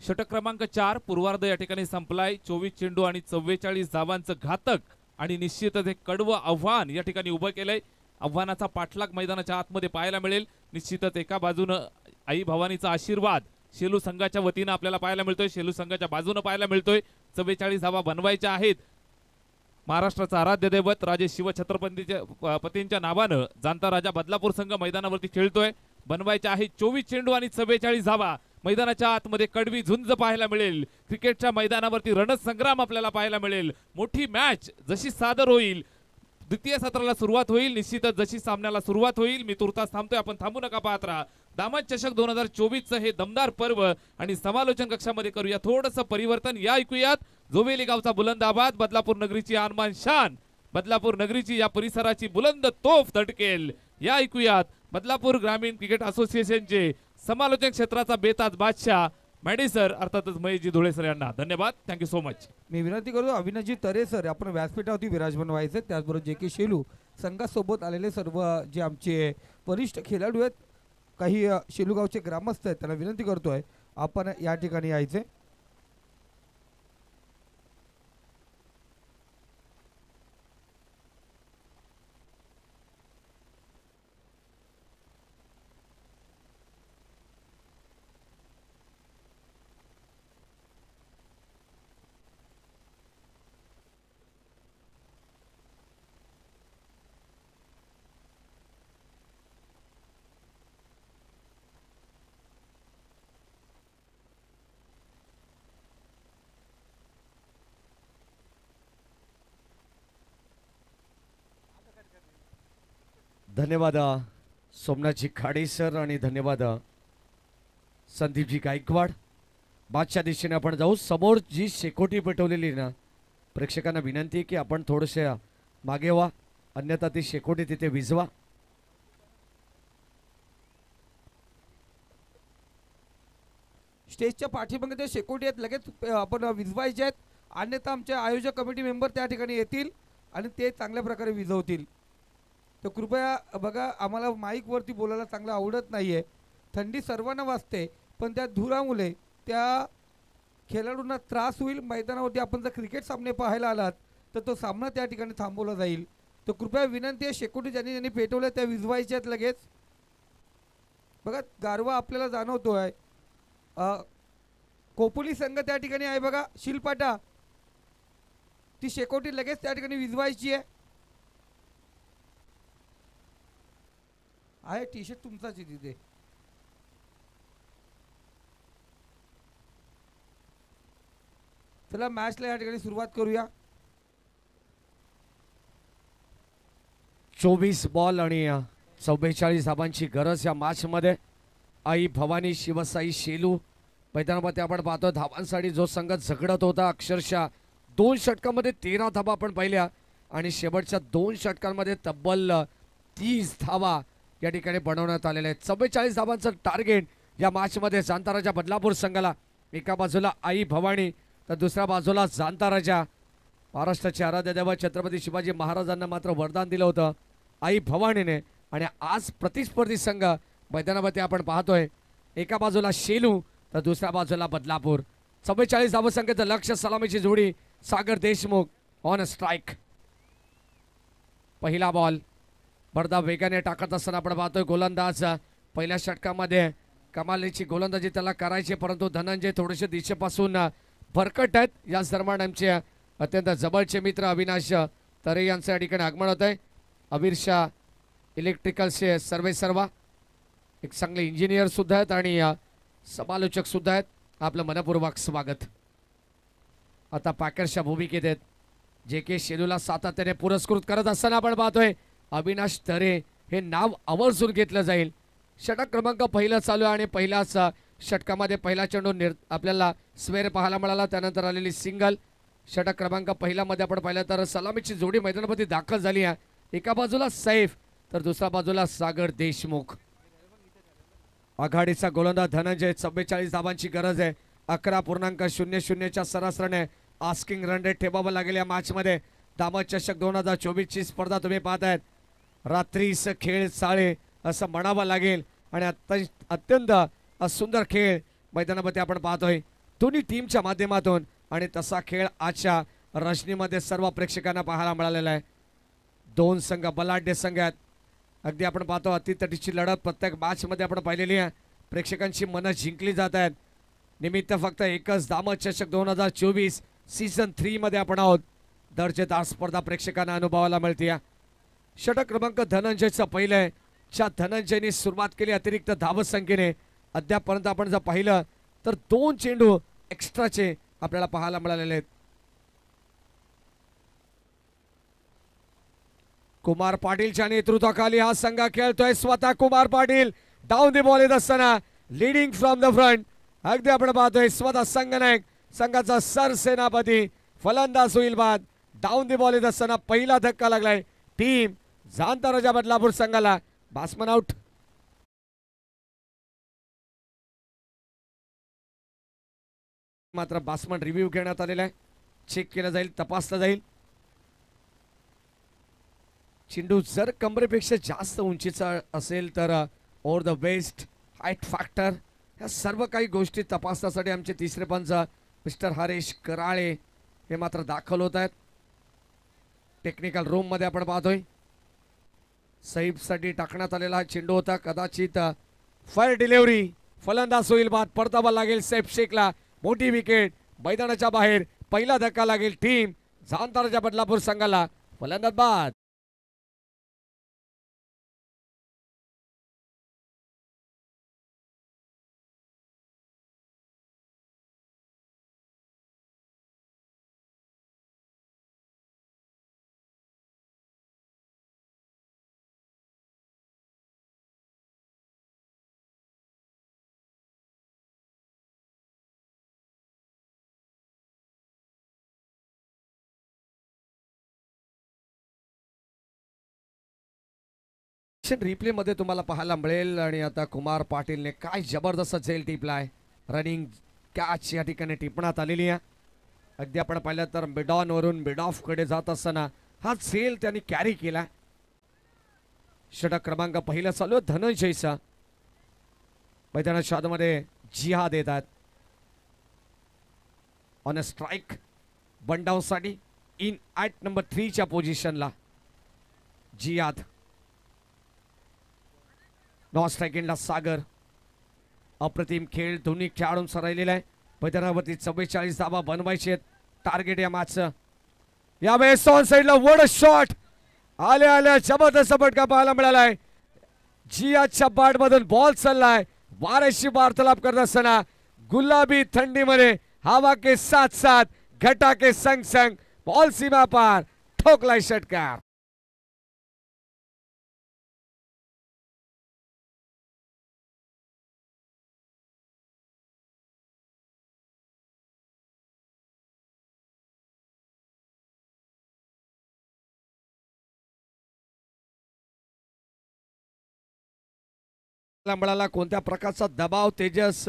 षटक क्रमांक 4 पूर्वार्ध या ठिकाणी संपलाय. 24 चेंडू आणि 44 धावांचं घातक आणि निश्चितच एक कडवं आव्हान या ठिकाणी उभं केलंय. आव्हानाचा पाठलाग मैदानाच्या आतमध्ये पाहायला मिळेल. निश्चितच एका बाजूनं आई भवानीचा आशीर्वाद शेलू संघाच्या वतीनं आपल्याला पाहायला मिळतोय, शेलू संघाच्या बाजूनं पाहायला मिळतोय. 44 धावा बनवायच्या आहेत. महाराष्ट्राचा आराध्य दैवत राजे शिवछत्रपतींच्या पतींच्या नावानं जाणता राजा बदलापूर संघ मैदानावरती खेळतोय. बनवायच्या आहेत 24 चेंडू आणि 44 धावा. मैदानाच्या आतमध्ये कडवी झुंज पाहायला मिळेल. क्रिकेटच्या मैदानावरती रणसंग्राम आपल्याला पाहायला मिळेल. मोठी मॅच जशी सादर होईल, द्वितीय सत्राला सुरुवात होईल. निश्चितच जशी सामन्याला सुरुवात होईल, मी तुर्तास थांबतोय, आपण थांबू नका पाहत राहा. दामद चषक 2024चं हे दमदार पर्व आणि समालोचन कक्षामध्ये करूया थोडंसं परिवर्तन. या ऐकूयात जोवेली गावचा बुलंद आवाज, बदलापूर नगरीची आनमान शान, बदलापूर नगरीची या परिसराची बुलंद तोफ तडकेल. या ऐकूयात बदलापूर ग्रामीण क्रिकेट असोसिएशनचे समालोचन क्षेत्राचा बेताज बादशाह मॅडी सर, अर्थातच महेशजी धुळे सर यांना धन्यवाद. Thank you so much. मी विनंती करतो अविनाशजी तरे सर, आपण व्यासपीठावरती विराजमान व्हायचे. त्याचबरोबर जे के शेलू संघासोबत आलेले सर्व जे आमचे वरिष्ठ खेळाडू आहेत, काही शेलूगावचे ग्रामस्थ आहेत, त्यांना विनंती करतोय आपण या ठिकाणी यायचे. धन्यवाद सोमनाथजी खाडे सर आणि धन्यवाद संदीपजी गायकवाड. बादशा दिशेने आपण जाऊ. समोर जी शेकोटी पेटवलेली ना, प्रेक्षकांना विनंती आहे की आपण थोडेसे मागे व्हा, अन्यथा ती शेकोटी तिथे विझवा. स्टेजच्या पाठीमागे ते शेकोटी आहेत, लगेच आपण विझवायचे आहेत, अन्यथा आमचे आयोजक कमिटी मेंबर त्या ठिकाणी येतील आणि ते चांगल्या प्रकारे विझवतील. तर कृपया बघा, आम्हाला माईकवरती बोलायला चांगलं आवडत नाही आहे. थंडी सर्वांना वाजते, पण त्या धुरामुळे त्या खेळाडूंना त्रास होईल. मैदानावरती आपण जर क्रिकेट सामने पाहायला आलात तर तो सामना त्या ठिकाणी थांबवला जाईल. तर कृपया विनंती आहे, शेकोटी ज्यांनी पेटवल्या त्या विझवायच्या आहेत लगेच. बघा गारवा आपल्याला जाणवतो आहे. कोपोली संघ त्या ठिकाणी आहे बघा, शिलपाटा, ती शेकोटी लगेच त्या ठिकाणी विझवायची आहे. आहे टी शर्ट तुमचाच आहे तिथे. चला मॅचला या ठिकाणी सुरुवात करूया. 24 बॉल आणि 44 धाबांची गरज या मॅच मध्ये. आई भवानी शिवसाई शेलू मैदानामध्ये आपण पाहतो धावांसाठी जो संघ झगडत होता अक्षरशः 2 षटकांमध्ये 13 धाबा आपण पाहिल्या आणि शेवटच्या 2 षटकांमध्ये तब्बल 30 धावा या ठिकाणी बनवण्यात आलेल्या आहेत. 44 धावांचं टार्गेट या मॅच मध्ये जाणता राजा बदलापूर संघाला. एका बाजूला आई भवानी तर दुसऱ्या बाजूला जाणता राजा. महाराष्ट्राचे आराध्य देव छत्रपती शिवाजी महाराजांना मात्र वरदान दिलं होतं आई भवानीने आणि आज प्रतिस्पर्धी संघ मैदानामध्ये आपण पाहतोय. एका बाजूला शेलू तर दुसऱ्या बाजूला बदलापूर. 44 धावसंख्येचं लक्ष सलामीची जोडी सागर देशमुख ऑन स्ट्राईक. पहिला बॉल भरधाव वेगाने टाकत असताना आपण पाहतोय गोलंदाज पहिल्या षटकामध्ये कमालीची गोलंदाजी त्याला करायची परंतु धनंजय थोडेसे दिशेपासून भरकट आहेत. याच दरम्यान आमचे अत्यंत जवळचे मित्र अविनाश तरे यांचं या ठिकाणी आगमन होत आहे. अविरशा इलेक्ट्रिकलचे सर्वेसर्वा एक चांगले इंजिनियर सुद्धा आहेत आणि समालोचक सुद्धा आहेत. आपलं मनपूर्वक स्वागत. आता पॅकर्सच्या भूमिकेत आहेत जे के शेलूला सातत्याने पुरस्कृत करत असताना आपण पाहतोय अविनाश तरे हे नाव आवर्जून घेतलं जाईल. षटक क्रमांक पहिला चालू आणि पहिल्याच षटकामध्ये पहिला चेंडू आपल्याला स्वेर पाहायला मिळाला. त्यानंतर आलेली सिंगल. षटक क्रमांक पहिल्यामध्ये आपण पाहिलं तर सलामीची जोडी मैदानामध्ये दाखल झाली आहे. एका बाजूला सैफ तर दुसऱ्या बाजूला सागर देशमुख. आघाडीचा गोलंदाज धनंजय. 44 धावांची गरज आहे. 11.00च्या सरासरीने आस्किंग रन रेट ठेवावं लागेल या मॅच मध्ये. दामद चषक 2024 ची स्पर्धा तुम्ही पाहतायत. रात्रीस खेळ चाळे असं म्हणावं लागेल आणि अत्यंत सुंदर खेळ मैदानामध्ये आपण पाहतोय दोन्ही टीमच्या माध्यमातून आणि तसा खेळ आजच्या रजनीमध्ये सर्व प्रेक्षकांना पाहायला मिळालेला आहे. दोन संघ बलाढ्य संघ आहेत. अगदी आपण पाहतो अतितटीची लढत प्रत्येक मॅच मध्ये आपण पाहिलेली आहे. प्रेक्षकांची मनं जिंकली जात आहेत. निमित्त फक्त एकच दामद चषक 2024 सीझन 3 मध्ये आपण आहोत. दर्जेदार स्पर्धा प्रेक्षकांना अनुभवायला मिळते. षटक क्रमांक धनंजयचं पहिलं आहे. ज्या धनंजयने सुरुवात केली अतिरिक्त धावसंख्येने अद्यापर्यंत आपण जर पाहिलं तर 2 चेंडू एक्स्ट्राचे आपल्याला पाहायला मिळालेले आहेत. कुमार पाटीलच्या नेतृत्वाखाली हा संघ खेळतोय. स्वतः Kumar Patil down the ball येत असताना लीडिंग फ्रॉम द फ्रंट. अगदी आपण पाहतोय स्वतः संघनायक संघाचा सरसेनापती फलंदाज होईल बाद. डाऊन द बॉल येत असताना पहिला धक्का लागलाय टीम जाणता राजा बदलापूर संघाला. Batsman out. मात्र बॅट्समन रिव्ह्यू घेण्यात आलेला आहे. चेक केला जाईल तपासला जाईल. चेंडू जर कमरेपेक्षा जास्त उंचीचा असेल तर over the waist height factor ह्या सर्व काही गोष्टी तपासण्यासाठी आमचे तिसरे पंच मिस्टर हरेश कराळे हे मात्र दाखल होत आहेत. टेक्निकल रूम मध्ये आपण पाहतोय सहीबसाठी टाकण्यात आलेला हा चेंडू होता. कदाचित फायर डिलिव्हरी फलंदाज होईल बाद. परतावा लागेल सैफ शेखला. मोठी विकेट मैदानाच्या बाहेर. पहिला धक्का लागेल टीम जाणता राजा बदलापूर संघाला. फलंदाज बाद. रिप्ले मध्ये तुम्हाला पाहायला मिळेल आणि आता कुमार पाटीलने काय जबरदस्त झेल टिपलाय. रनिंग कॅच या ठिकाणी टिपण्यात आलेली आहे. अगदी आपण पाहिलं तर मिडॉन वरून मिड ऑफ कडे जात असताना हा झेल त्यांनी कॅरी केला. षटक क्रमांक पहिला चालू धनंजयचा. मैदानाच्या आतमध्ये जिहाद येतात ऑन अ स्ट्राईक. बंडाऊन साठी इन ॲट नंबर 3 च्या पोझिशनला जिहाद. नॉन स्ट्रायकिंगला सागर. अप्रतिम खेळ दोन्ही खेळाडूंचा राहिलेला आहे. मैदानावरती 44 धावा बनवायचे आहेत. टार्गेट या मॅचचं. यावेळेस ऑन साइडला वड शॉट आल्या जबरदस्त फटका पाहायला मिळालाय. जियाच्या बॅट मधून बॉल चाललाय. वाऱ्याशी वार्तालाप करत असताना गुलाबी थंडीमध्ये हवा के साथ साथ घटा के संग संग बॉल सीमा पार ठोकलाय षटकार. मिळाला कोणत्या प्रकारचा दबाव तेजस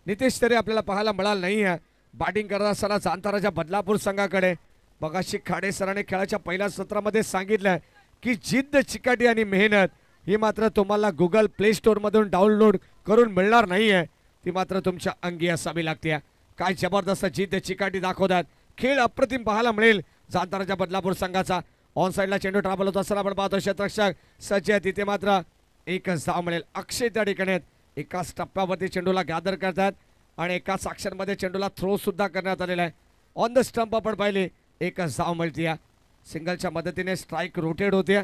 नितेश तरी आपल्याला पाहायला मिळाला नाही आहे. बॅटिंग करत असताना जांताराच्या बदलापूर संघाकडे मगाशी खाडे सरांनी खेळाच्या पहिल्या सत्रामध्ये सांगितलंय की जिद्द चिकाटी आणि मेहनत ही मात्र तुम्हाला गुगल प्ले स्टोअर मधून डाउनलोड करून मिळणार नाहीये, ती मात्र तुमच्या अंगी असावी लागते. काय जबरदस्त जिद्द चिकाटी दाखवतात. खेळ अप्रतिम पाहायला मिळेल जांताराच्या बदलापूर संघाचा. ऑन साईडला चेंडू ट्रॅव्हल होत असताना आपण पाहतो क्षेत्ररक्षक सज्ज आहे, तिथे मात्र एकच धाव मिळेल. अक्षय त्या ठिकाणी एकाच टप्प्यावरती चेंडूला गॅदर करतात आणि एकाच मध्ये चेंडूला थ्रो सुद्धा करण्यात आलेला आहे. ऑन द स्टंप आपण पाहिले एकच धाव मिळते. सिंगलच्या मदतीने स्ट्राईक रोटेट होते.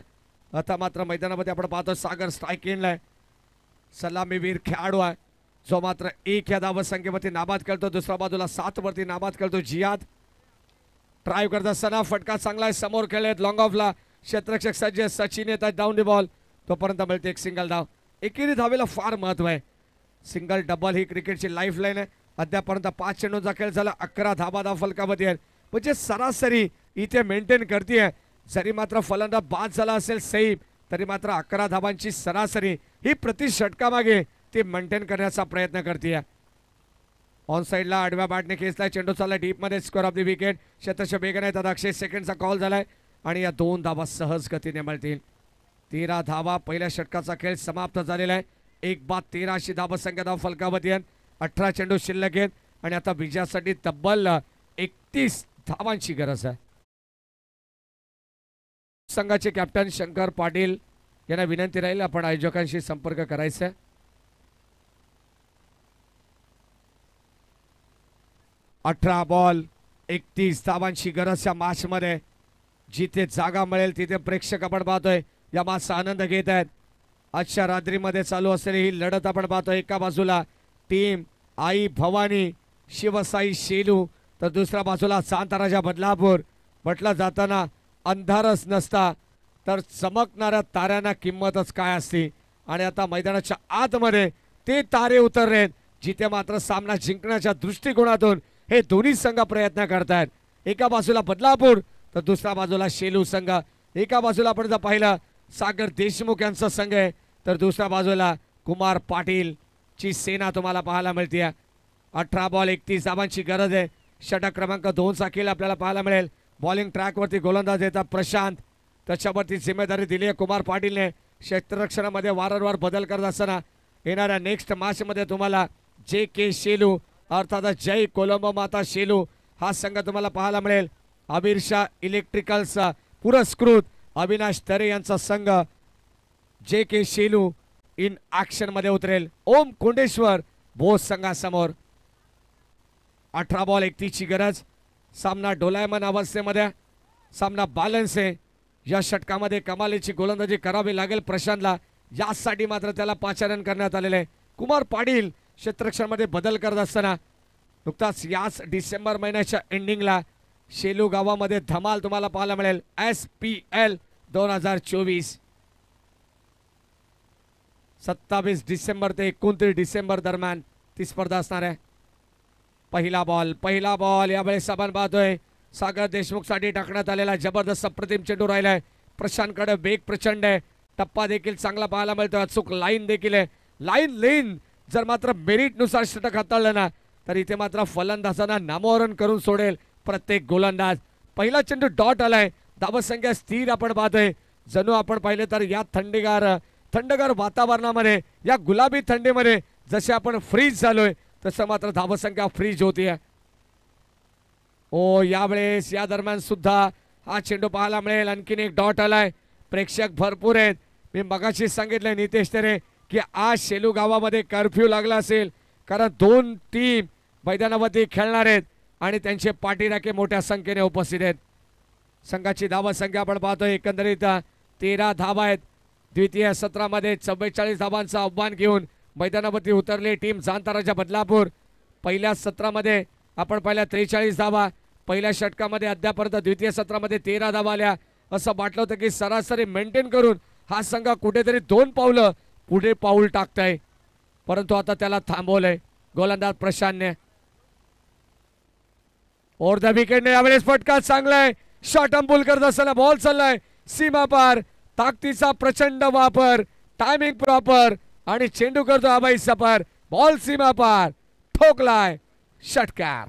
आता मात्र मैदानामध्ये आपण पाहतो सागर स्ट्राईक येणार सलामीवीर खेळाडू आहे जो मात्र 1 या धाव संख्येवरती नाबाद करतो. दुसऱ्या बाजूला 7 वरती नाबाद करतो जियाद. ड्राईव्ह करत असताना फटका चांगला आहे, समोर खेळलेत लॉंग ऑफला क्षेत्ररक्षक सज्ज सचिन येतात डाऊन दी बॉल, तोपर्यंत मिळते एक सिंगल धाव. एकेरी धावेला फार महत्व आहे. सिंगल डबल ही क्रिकेटची लाईफ लाईन आहे. अद्यापर्यंत 5 चेंडूंचा खेळ झाला, 11 धाबा फलकामध्ये आहेत, म्हणजे सरासरी इथे मेंटेन करते. जरी मात्र फलंदाज बाद झाला असेल सैब तरी मात्र 11 धाबांची सरासरी ही प्रति षटकामागे ती मेंटेन करण्याचा प्रयत्न करते. ऑन साईडला आडव्या बॅटने खेचलाय, चेंडू चालला डीप मध्ये, स्कोर ऑफ द विकेट क्षेत्ररक्षक वेगाने येतात. 100 सेकंडचा कॉल झालाय आणि या 2 धाबा सहज गतीने मिळतील. 13 धाबा पहिल्या षटकाचा खेळ समाप्त झालेला आहे. 1-13 अशी धाबा संख्या धाव फलकावरती आहे. 18 चेंडू शिल्लक आहेत आणि आता विजयासाठी तब्बल 31 धावांची गरज आहे. संघाचे कॅप्टन शंकर पाटील यांना विनंती राहील आपण आयोजकांशी संपर्क करायचा. 18 बॉल 31 धावांची गरज या मॅच मध्ये. जिथे जागा मिळेल तिथे प्रेक्षक आपण पाहतोय या मॅचचा आनंद घेत आहेत. आजच्या रात्रीमध्ये चालू असलेली ही लढत आपण पाहतोय. एका बाजूला टीम आई भवानी शिवसाई शेलू तर दुसऱ्या बाजूला जांताराजा बदलापूर. म्हटलं जाताना अंधारच नसता तर चमकणाऱ्या ताऱ्यांना किंमतच काय असते. आणि आता मैदानाच्या आतमध्ये ते तारे उतरलेत जिथे मात्र सामना जिंकण्याच्या दृष्टिकोनातून हे दोन्ही संघ प्रयत्न करतायत. एका बाजूला बदलापूर तर दुसऱ्या बाजूला शेलू संघ. एका बाजूला आपण जर पाहिलं सागर देशमुख यांचा संघ आहे तर दुसऱ्या बाजूला कुमार पाटील ची सेना तुम्हाला पाहायला मिळते. 18 बॉल 31 धावांची गरज आहे. षटक क्रमांक 2 चा खेळ आपल्याला पाहायला मिळेल. बॉलिंग ट्रॅकवरती गोलंदाज येतात प्रशांत, त्याच्यावरती जिम्मेदारी दिली आहे कुमार पाटीलने. क्षेत्ररक्षणामध्ये वारंवार बदल करत असताना येणाऱ्या नेक्स्ट मॅच मध्ये तुम्हाला JK शेलू अर्थात जय कोलंबो माता शेलू हा संघ तुम्हाला पाहायला मिळेल. अबीर शाह इलेक्ट्रिकल्स पुरस्कृत अविनाश तरे यांचा संघ JK शेलू इन ऍक्शन मध्ये उतरेल. ओम कोंडेश्वर बोस संघासमोर. 18 बॉल 31 ची गरज. सामना डोलायमान अवस्थेमध्ये, सामना बॅलन्स आहे. या षटकामध्ये कमालीची गोलंदाजी करावी लागेल प्रशांतला. यासाठी मात्र त्याला पाचारण करण्यात आलेले आहे. कुमार पाटील क्षेत्ररक्षणामध्ये बदल करत असताना नुकताच याच डिसेंबर महिन्याच्या एंडिंगला शेलू गावामध्ये धमाल तुम्हाला पाहायला मिळेल. SPL 2024 27 डिसेंबर ते 29 डिसेंबर दरम्यान ती स्पर्धा असणार आहे. पहिला बॉल यावेळेस आपण पाहतोय सागर देशमुख साठी टाकण्यात आलेला जबरदस्त अप्रतिम चेंडू राहिलाय. प्रशांतकडे वेग प्रचंड आहे. टप्पा देखील चांगला पाहायला मिळतोय. अचूक लाईन देखील आहे. लाईन लेन जर मात्र मेरिट नुसार षटक हाताळलं ना तर इथे मात्र फलंदाजांना नामोहरण करून सोडेल प्रत्येक गोलंदाज. पहिला चेंडू डॉट आलाय. धावसंख्या स्थिर आपण पाहतोय. जणू आपण पाहिले तर या थंडगार वातावरणामध्ये, या गुलाबी थंडीमध्ये जसे आपण फ्रीज झालोय तसं मात्र धावसंख्या फ्रीज होतीये. ओ यावेळेस या दरम्यान सुद्धा हा चेंडू पाहायला मिळेल. आणखीन एक डॉट आलाय. प्रेक्षक भरपूर आहेत. मी मगाशी सांगितलंय नितेश तरे की आज शेलू गावामध्ये कर्फ्यू लागला असेल कारण 2 टीम मैदानावरती खेळणार आहेत आणि त्यांचे पाठीराखे मोठ्या संख्येने उपस्थित आहेत. संघाची धावा संख्या आपण पाहतोय एकंदरीत 13 धावा आहेत. द्वितीय सत्रामध्ये 44 धावांचं आव्हान घेऊन मैदानावरती उतरली टीम जांताराजा बदलापूर. पहिल्या सत्रामध्ये आपण पाहिल्या 43 धावा. पहिल्या षटकामध्ये अद्यापर्यंत द्वितीय सत्रामध्ये 13 धावा आल्या. असं वाटलं होतं की सरासरी मेंटेन करून हा संघ कुठेतरी 2 पावलं पुढे पाऊल टाकताय, परंतु आता त्याला थांबवलंय गोलंदाज प्रशांतने. ओव्हर द विकेटने यावेळेस फटका चांगलाय. शॉट अंपुल करत असताना बॉल चाललाय सीमा पार. ताकदीचा प्रचंड वापर, टायमिंग प्रॉपर आणि चेंडू करतो अभय सफर. बॉल सीमा पार, ठोकलाय षटकार.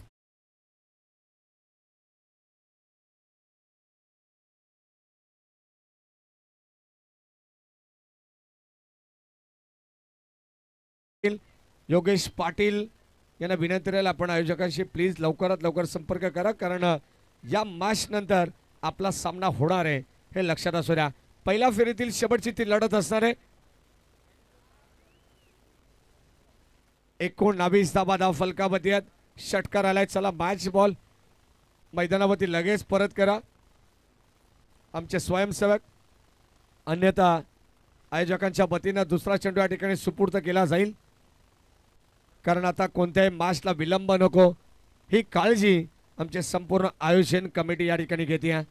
योगेश पाटील यांना विनंती राहील, आपण आयोजकांशी प्लीज लवकरात लवकर संपर्क करा, कारण या मॅच नंतर आपला सामना होणार आहे हे लक्षात असू द्या. पहिल्या फेरीतील शेवटची ती लढत असणार आहे. 19 धावा फलकावरती आहेत. षटकार आलाय. चला मॅच बॉल मैदानावरती लगेच परत करा आमचे स्वयंसेवक, अन्यथा आयोजकांच्या वतीनं दुसरा चेंडू या ठिकाणी सुपूर्द केला जाईल, कारण आता कोणत्याही मॅचला विलंब नको ही काळजी आमचे संपूर्ण आयोजन कमिटी या ठिकाणी घेते.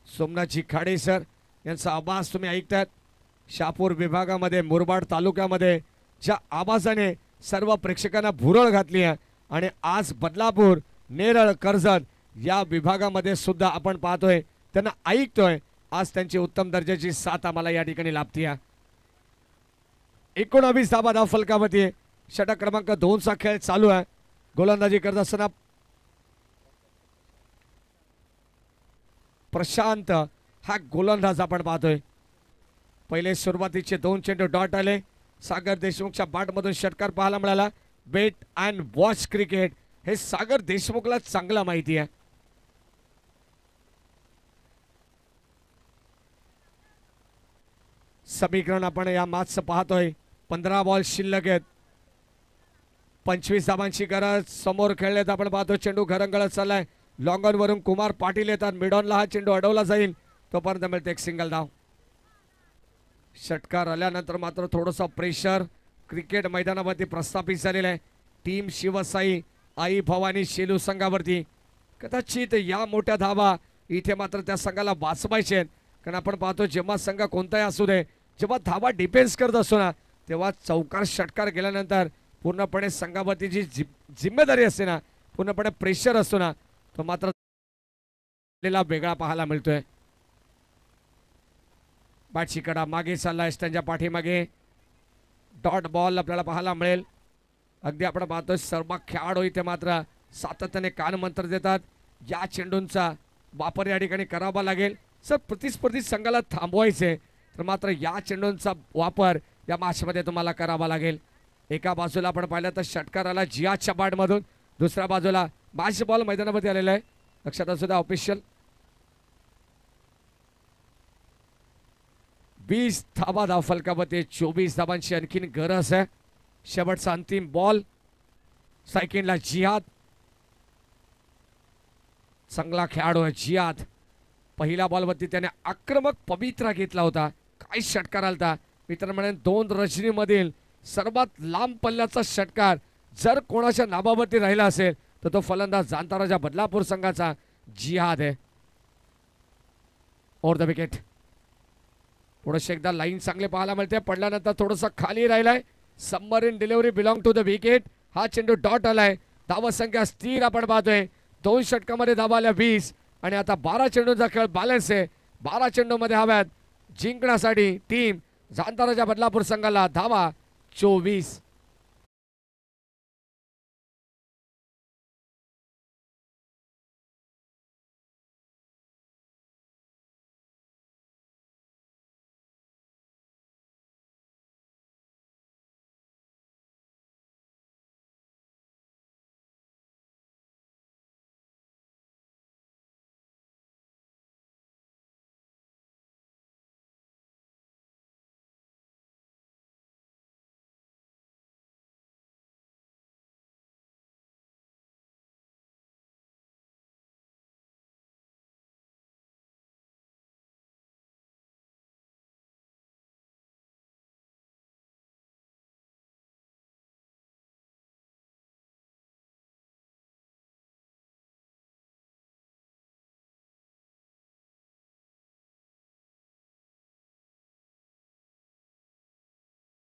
सोमनाथजी खाडे सर यांचा आवाज तुम्ही ऐकताय. शहापूर विभागामध्ये मुरबाड तालुक्यामध्ये ज्या आवाजाने सर्व प्रेक्षकांना भुरळ घातली आहे, आणि आज बदलापूर, नेरळ, कर्जत या विभागामध्ये सुद्धा आपण पाहतोय, त्यांना ऐकतोय. आज त्यांची उत्तम दर्जाची साथ आम्हाला या ठिकाणी लाभते. 19 धावा फलकावरती. षटक क्रमांक 2 चा खेळ चालू आहे. गोलंदाजी करत असताना प्रशांत हा गोलंदाज आपण पाहतोय. पहिले सुरुवातीचे 2 चेंडू डॉट आले. सागर देशमुखच्या बॅटमधून षटकार पाहायला मिळाला. वेट अँड वॉच क्रिकेट हे सागर देशमुखला चांगला माहिती आहे. समीकरण आपण या मॅचचं पाहतोय. 15 बॉल शिल्लक आहेत. 25 धावांची गरज. समोर खेळलेत आपण पाहतो. चेंडू घरंगळत चाललाय. लॉंग ऑन वरून कुमार पाटील येतात. मिड ऑनला हा चेंडू अडवला जाईल, तोपर्यंत मिळते एक सिंगल धाव. षटकार आल्यानंतर मात्र थोडंसं प्रेशर क्रिकेट मैदानावरती प्रस्थापित झालेलं आहे. टीम शिवसाई आई भवानी शेलू संघावरती. कदाचित या मोठ्या धावा इथे मात्र त्या संघाला वाचवायचे आहेत, कारण आपण पाहतो जेव्हा संघ कोणताही असू दे, जेव्हा धावा डिफेन्स करत असतो ना, तेव्हा चौकार षटकार केल्यानंतर पूर्णपणे संघावरती जी जिम्मेदारी असते ना, पूर्णपणे प्रेशर असतो ना, तो मात्र वेगळा पाहायला मिळतोय. बॅटची कडा मागे चाललाय. त्यांच्या पाठीमागे डॉट बॉल आपल्याला पाहायला मिळेल. अगदी आपण पाहतोय सर्व खेळाडू इथे मात्र सातत्याने कानमंत्र देतात. या चेंडूंचा वापर या ठिकाणी करावा लागेल. सर प्रतिस्पर्धी संघाला थांबवायचे तर मात्र या चेंडूंचा वापर या मॅचमध्ये तुम्हाला करावा लागेल. एका बाजूला आपण पाहिलं तर षटकार आला जियाच्या बॅटमधून, दुसऱ्या बाजूला मॅच बॉल मैदानामध्ये आलेला आहे. लक्षात असू द्या ऑफिशियल. 20 धावा फलकावरती. 24 धावांची आणखीन गरज आहे. शेवटचा अंतिम बॉल. सायकिनला जियाद, चांगला खेळाडू आहे जियाद. पहिल्या बॉलवरती त्याने आक्रमक पवित्रा घेतला होता. काय षटकार आलता मित्र म्हणेन. 2 रजनीमधील सर्वात लांब पल्ल्याचा षटकार जर कोणाच्या नावावरती राहिला असेल तर तो फलंदाज जाणता बदलापूर संघाचा जिहाद आहे. Over the wicket. थोडंसं एकदा लाईन चांगले पाहायला मिळते. पडल्यानंतर थोडंसं खाली राहिलाय. Submarine delivery belong to the wicket. हा चेंडू डॉट आलाय. धावा संख्या स्थिर आपण पाहतोय. 2 षटकामध्ये धावा आल्या 20 आणि आता 12 चेंडूंचा खेळ बॅलन्स आहे. 12 चेंडूमध्ये हव्यात जिंकण्यासाठी टीम जाणता बदलापूर संघाला धावा 24.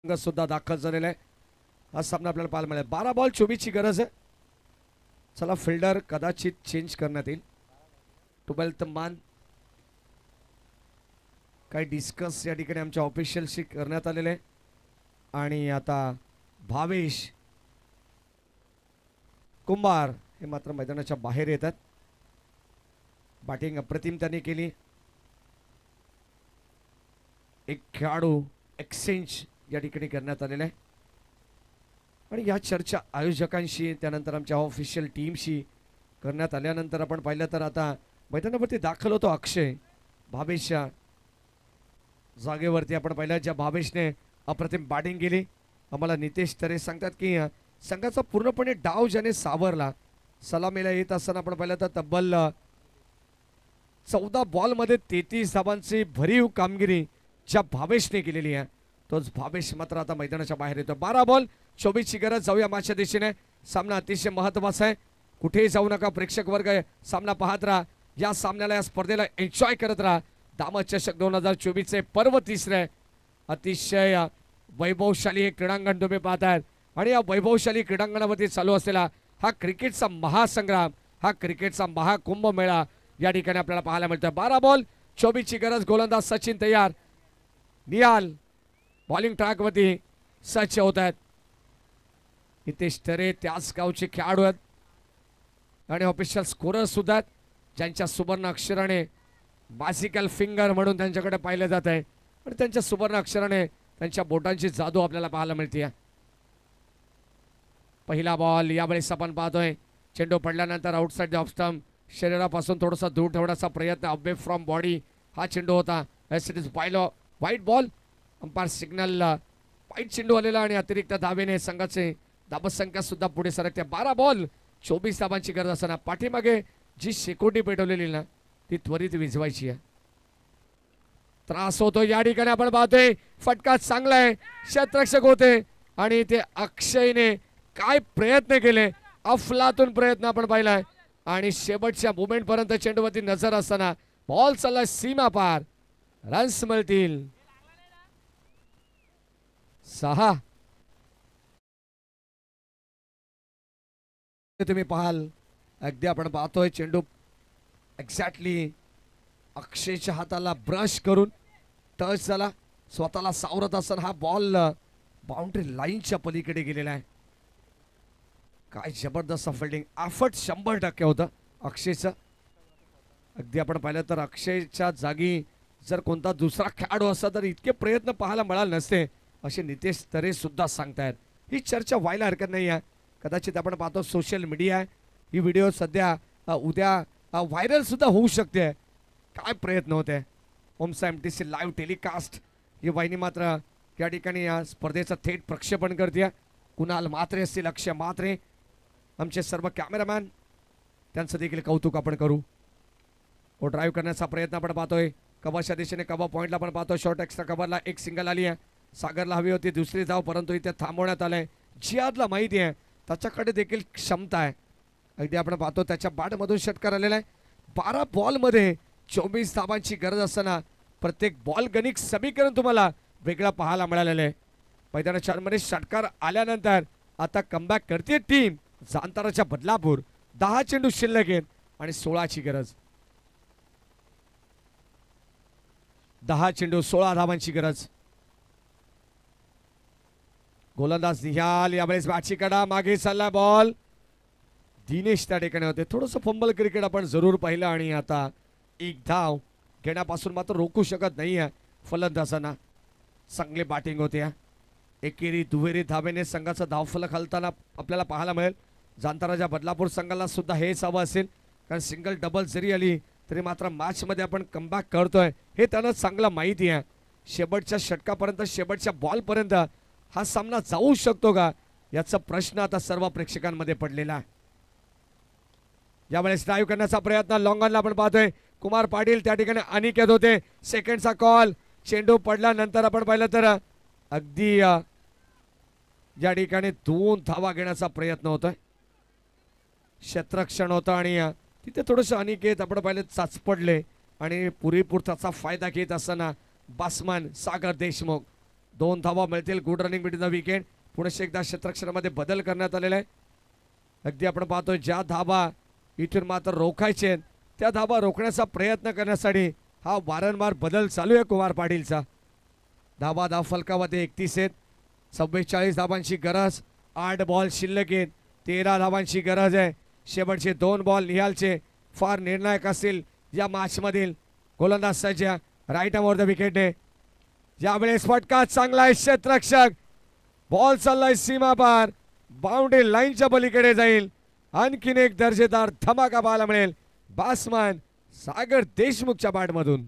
सुद्धा दाखल झालेला आहे. हा सामना आपल्याला पाहायला मिळेल. 12 बॉल 24 ची गरज आहे. चला फिल्डर कदाचित चेंज करण्यात येईल. 12th मान काही डिस्कस या ठिकाणी आमच्या ऑफिशियलशी करण्यात आलेले आहे. आणि आता भावेश कुंभार हे मात्र मैदानाच्या बाहेर येतात. बॅटिंग अप्रतिम त्यांनी केली. एक खेळाडू एक्सचेंज या ठिकाणी करण्यात आलेला आहे आणि या चर्चा आयोजकांशी त्यानंतर आमच्या ऑफिशियल टीमशी करण्यात आल्यानंतर आपण पाहिलं तर आता मैदानावरती दाखल होतो अक्षय. भावेशच्या जागेवरती आपण पाहिलं ज्या भावेशने अप्रतिम बॅटिंग केली. आम्हाला नितेश तरे सांगतात की संघाचा पूर्णपणे डाव ज्याने सावरला. सलामीला येत असताना आपण पाहिलं तर तब्बल 14 बॉलमध्ये 33 धावांची भरीव कामगिरी ज्या भावेशने केलेली आहे तोच भावेश मात्र आता मैदानाच्या बाहेर येतो. 12 बॉल 24 ची गरज. जाऊया मागच्या दिशेने. सामना अतिशय महत्वाचा आहे. कुठेही जाऊ नका प्रेक्षक वर्ग. सामना पाहत राहा. या सामन्याला या स्पर्धेला एन्जॉय करत राहा. दामद चषक 2024 चे पर्व तिसरे अतिशय वैभवशाली हे क्रीडांगण तुम्ही पाहताय आणि या वैभवशाली क्रीडांगणावरती चालू असलेला हा क्रिकेटचा महासंग्राम, हा क्रिकेटचा महाकुंभमेळा या ठिकाणी आपल्याला पाहायला मिळतोय. 12 बॉल 24 ची गरज. गोलंदाज सचिन तयार. निहाल बॉलिंग ट्रॅकवरती सज्ज होत आहेत. नितेश तरे त्याच गावचे खेळाडू आहेत आणि ऑफिशियल स्कोरर सुद्धा आहेत ज्यांच्या सुवर्ण अक्षराने बासिकल फिंगर म्हणून त्यांच्याकडे पाहिलं जात आहे आणि त्यांच्या सुवर्ण अक्षराने त्यांच्या बोटांची जादू आपल्याला पाहायला मिळते. पहिला बॉल यावेळेस आपण पाहतोय. चेंडू पडल्यानंतर आउटसाइड द ऑफ स्टंप शरीरापासून थोडासा दूर ठेवण्याचा प्रयत्न अवे फ्रॉम बॉडी हा चेंडू होता. एस इट इज वाईट बॉल. अंपायर सिग्नल वाईट चेंडू आलेला आणि अतिरिक्त धावेने संघाचे धावसंख्या सुद्धा पुढे सरकते. 12 बॉल 24 धावांची गरज असताना पाठीमागे जी शेकोटी पेटवलेली ना ती त्वरित विझवायची आहे. त्रास होतो या ठिकाणी आपण पाहतोय. फटका चांगला आहे. क्षेत्ररक्षक होते आणि ते अक्षयने काय प्रयत्न केले. अफलातून प्रयत्न आपण पाहिलाय आणि शेवटच्या मोमेंट पर्यंत चेंडूवरती नजर असताना बॉल चालला सीमा पार. रन्स मिळतील 6. तुम्ही पाहाल अगदी आपण पाहतोय चेंडू एक्झॅक्टली अक्षयच्या हाताला ब्रश करून टच झाला. स्वतःला सावरत असताना हा बॉल बाउंड्री लाईनच्या पलीकडे गेलेला आहे. काय जबरदस्त फिल्डिंग एफर्ट 100% होतं अक्षयचं. अगदी आपण पाहिलं तर अक्षयच्या जागी जर कोणता दुसरा खेळाडू असता तर इतके प्रयत्न पाहायला मिळाले नसते असे नितेश तरे सुद्धा सांगतायत. ही चर्चा व्हायला हरकत नाही आहे. कदाचित आपण पाहतो सोशल मीडिया ही व्हिडिओ सध्या उद्या व्हायरल सुद्धा होऊ शकते. काय प्रयत्न होते. ओमसा MTC लाईव्ह टेलिकास्ट ही वाहिनी मात्र या ठिकाणी या स्पर्धेचं थेट प्रक्षेपण करते. कुणाल म्हात्रे असतील, अक्षय म्हात्रे, आमचे सर्व कॅमेरामॅन त्यांचं देखील कौतुक आपण करू. ओ ड्राईव्ह करण्याचा प्रयत्न आपण पाहतोय. कव्हरच्या दिशेने कव्हर पॉईंटला आपण पाहतो. शॉर्ट एक्स्ट्रा कव्हरला एक सिंगल आली आहे. सागरला हवी होती दुसरी धाव परंतु इथे थांबवण्यात आलंय. जियादला माहिती आहे त्याच्याकडे देखील क्षमता आहे. अगदी आपण पाहतो त्याच्या बॅटमधून षटकार आलेला आहे. 12 बॉलमध्ये 24 धावांची गरज असताना प्रत्येक बॉल गणित समीकरण तुम्हाला वेगळा पाहायला मिळालेलं आहे. मैदानाच्या मध्ये षटकार आल्यानंतर आता कमबॅक करते टीम जांताराच्या बदलापूर. 10 चेंडू शिल्लक आहेत आणि 16 ची गरज. 10 चेंडू 16 धावांची गरज. गोलंदाज निहाल यावेळेस बॅटची कडा मागे चालला बॉल. दिनेश त्या ठिकाणी होते. थोडंसं फंबल क्रिकेट आपण जरूर पाहिलं आणि आता एक धाव घेण्यापासून मात्र रोखू शकत नाही आहे फलंदाजांना. चांगली बॅटिंग होते. एकेरी दुहेरी धावेने संघाचा धावफलक हलताना आपल्याला पाहायला मिळेल. जांताराच्या बदलापूर संघाला सुद्धा हेच हवं असेल कारण सिंगल डबल जरी आली तरी मात्र मॅचमध्ये आपण कमबॅक करतोय हे त्यांना चांगलं माहिती आहे. शेवटच्या षटकापर्यंत शेवटच्या बॉलपर्यंत हा सामना जाऊ शकतो का याचा प्रश्न आता सर्व प्रेक्षकांमध्ये पडलेला आहे. यावेळेस ड्राईव्ह करण्याचा प्रयत्न लॉंग ऑनला आपण पाहतोय. कुमार पाटील त्या ठिकाणी अनिकेत होते. सेकंडचा कॉल. चेंडू पडल्यानंतर आपण पाहिलं तर अगदी या ठिकाणी 2 धावा घेण्याचा प्रयत्न होतोय. क्षेत्ररक्षण होतं आणि तिथे थोडंसं अनिकेत आपण पाहिलं चाचपडले आणि पुरेपूर त्याचा फायदा घेत असताना बासमन सागर देशमुख 2 धावा मिळतील. Good running between the wicket. पुन्हा एकदा क्षेत्ररक्षणामध्ये बदल करण्यात आलेला आहे. अगदी आपण पाहतोय ज्या धावा इथून मात्र रोखायचे त्या धावा रोखण्याचा प्रयत्न करण्यासाठी हा वारंवार बदल चालू आहे कुमार पाटीलचा. धावा धाव फलकामध्ये 31 आहेत. 44 धावांची गरज. 8 बॉल शिल्लक आहेत. 13 धावांची गरज आहे. शेवटचे 2 बॉल निहालचे फार निर्णायक असतील या मॅच मधील. गोलंदाज सज्ज राईट ऑन द विकेटने. यावेळेस फटका चांगला आहे. क्षेत्ररक्षक बॉल चाललाय सीमा पार. बाउंड्री लाईनच्या पलीकडे जाईल. आणखीन एक दर्जेदार धमाका पाहायला मिळेल बॅट्समन सागर देशमुखच्या बॅटमधून.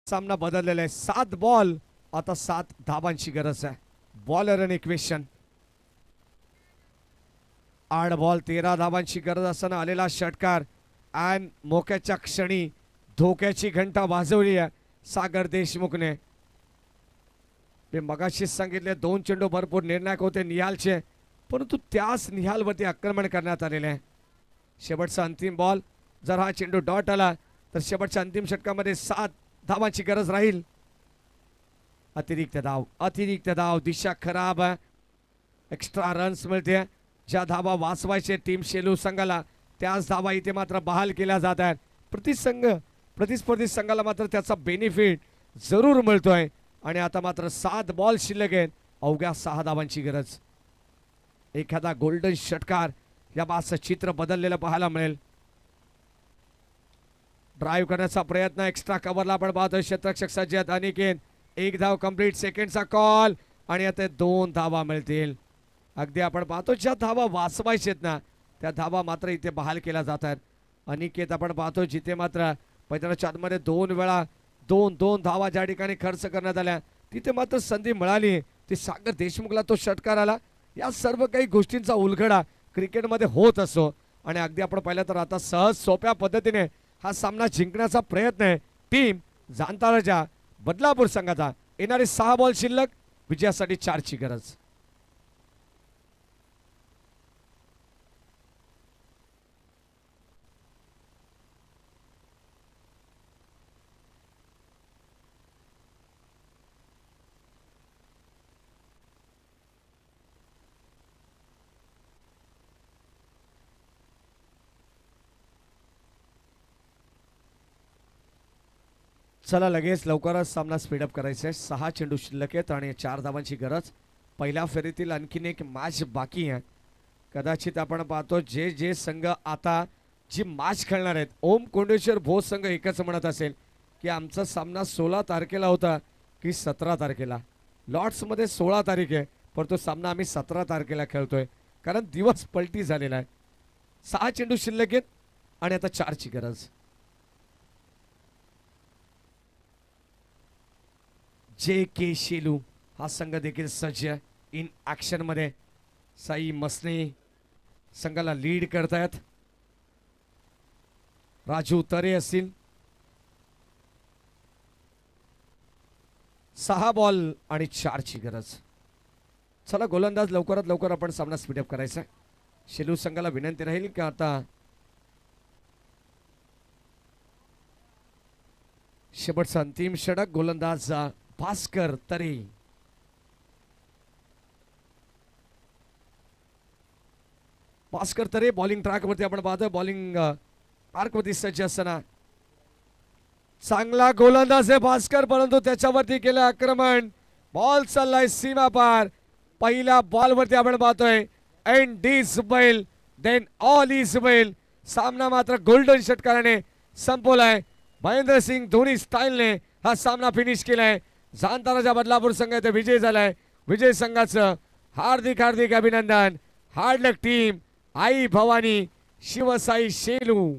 सामना बदललेला आहे. 7 बॉल आता 7 धावांची गरज आहे. बॉलर अन इक्वेशन. 8 बॉल 13 धावांची गरज असताना आलेला षटकार आणि मोक्याच्या क्षणी धोक्याची घंटा वाजवली आहे सागर देशमुखने. मी मगाशीच सांगितले 2 चेंडू भरपूर निर्णायक होते निहालचे, परंतु त्याच निहालवरती आक्रमण करण्यात आलेले आहे. शेवटचा अंतिम बॉल जर हा चेंडू डॉट आला तर शेवटच्या अंतिम षटकामध्ये 7 धावांची गरज राहील. अतिरिक्त धाव दिशा खराब आहे. एक्स्ट्रा रन्स मिळते. ज्या धावा वाचवायचे टीम शेलू संघाला त्याच धावा इथे मात्र बहाल केल्या जात आहेत. प्रतिस्पर्धी संघाला मात्र त्याचा बेनिफिट जरूर मिळतोय. आणि आता मात्र 7 बॉल शिल्लक आहेत. अवघ्या 6 धावांची गरज. एखादा गोल्डन षटकार या बाचं चित्र बदललेलं पाहायला मिळेल. ड्राईव्ह करण्याचा प्रयत्न एक्स्ट्रा कव्हरला आपण पाहतोय. क्षेत्ररक्षक सज्ज आहेत अनिकेत. 1 धाव कंप्लीट. सेकंडचा कॉल आणि आता 2 धावा मिळतील. अगदी आपण पाहतो ज्या धावा वाचवायचेत ना त्या धावा मात्र इथे बहाल केल्या जात आहेत. अनिकेत आपण पाहतो जिथे मात्र मैदानाच्या आतमध्ये 2 वेळा 2 धावा ज्या ठिकाणी खर्च करण्यात आल्या तिथे मात्र संधी मिळाली. ती सागर देशमुखला तो षटकार आला. या सर्व काही गोष्टींचा उलगडा क्रिकेटमध्ये होत असतो आणि अगदी आपण पाहिलं तर आता सहज सोप्या पद्धतीने हा सामना जिंकण्याचा प्रयत्न आहे टीम जांताराच्या बदलापूर संघाचा. येणारे 6 बॉल शिल्लक. विजयासाठी 4 ची गरज. चला लगेच लवकरच सामना स्पीडअप करायचा आहे. 6 चेंडू शिल्लक आहेत आणि 4 धावांची गरज. पहिल्या फेरीतील आणखीन एक मॅच बाकी आहे. कदाचित आपण पाहतो जे संघ आता जी मॅच खेळणार आहेत ओम कोंडेश्वर भोज संघ एकच म्हणत असेल की आमचा सामना 16 तारखेला होता की 17 तारखेला. लॉर्ड्समध्ये 16 तारीख आहे पण तो सामना आम्ही 17 तारखेला खेळतोय कारण दिवस पलटी झालेला आहे. 6 चेंडू शिल्लक आहेत आणि आता 4 ची गरज. JK शेलू हा संघ देखील सज्ज इन ऍक्शन मध्ये. साई मसने संघाला लीड करतायत. राजू तरे असतील. 6 बॉल आणि 4 ची गरज. चला गोलंदाज लवकरात लवकर आपण सामना स्पीडअप करायचा आहे. शेलू संघाला विनंती राहील की आता शेवटचा अंतिम षटक. गोलंदाज भास्कर तरे. भास्कर तरे बॉलिंग ट्रॅक वरती आपण पाहतोय. बॉलिंग आर्क वरती सज्ज असताना चांगला गोलंदाज आहे भास्कर परंतु त्याच्यावरती केलं आक्रमण. बॉल चाललाय सीमा पार. पहिल्या बॉल वरती आपण पाहतोय end is well then all is well. सामना मात्र गोल्डन षटकाराने संपवलाय. महेंद्र सिंग धोनी स्टाईलने हा सामना फिनिश केलाय. जांताराच्या बदलापूर संघ इथे विजय झालाय. विजय संघाचं हार्दिक अभिनंदन. हार्ड लक टीम. आई भवानी शिवसाई शेलू.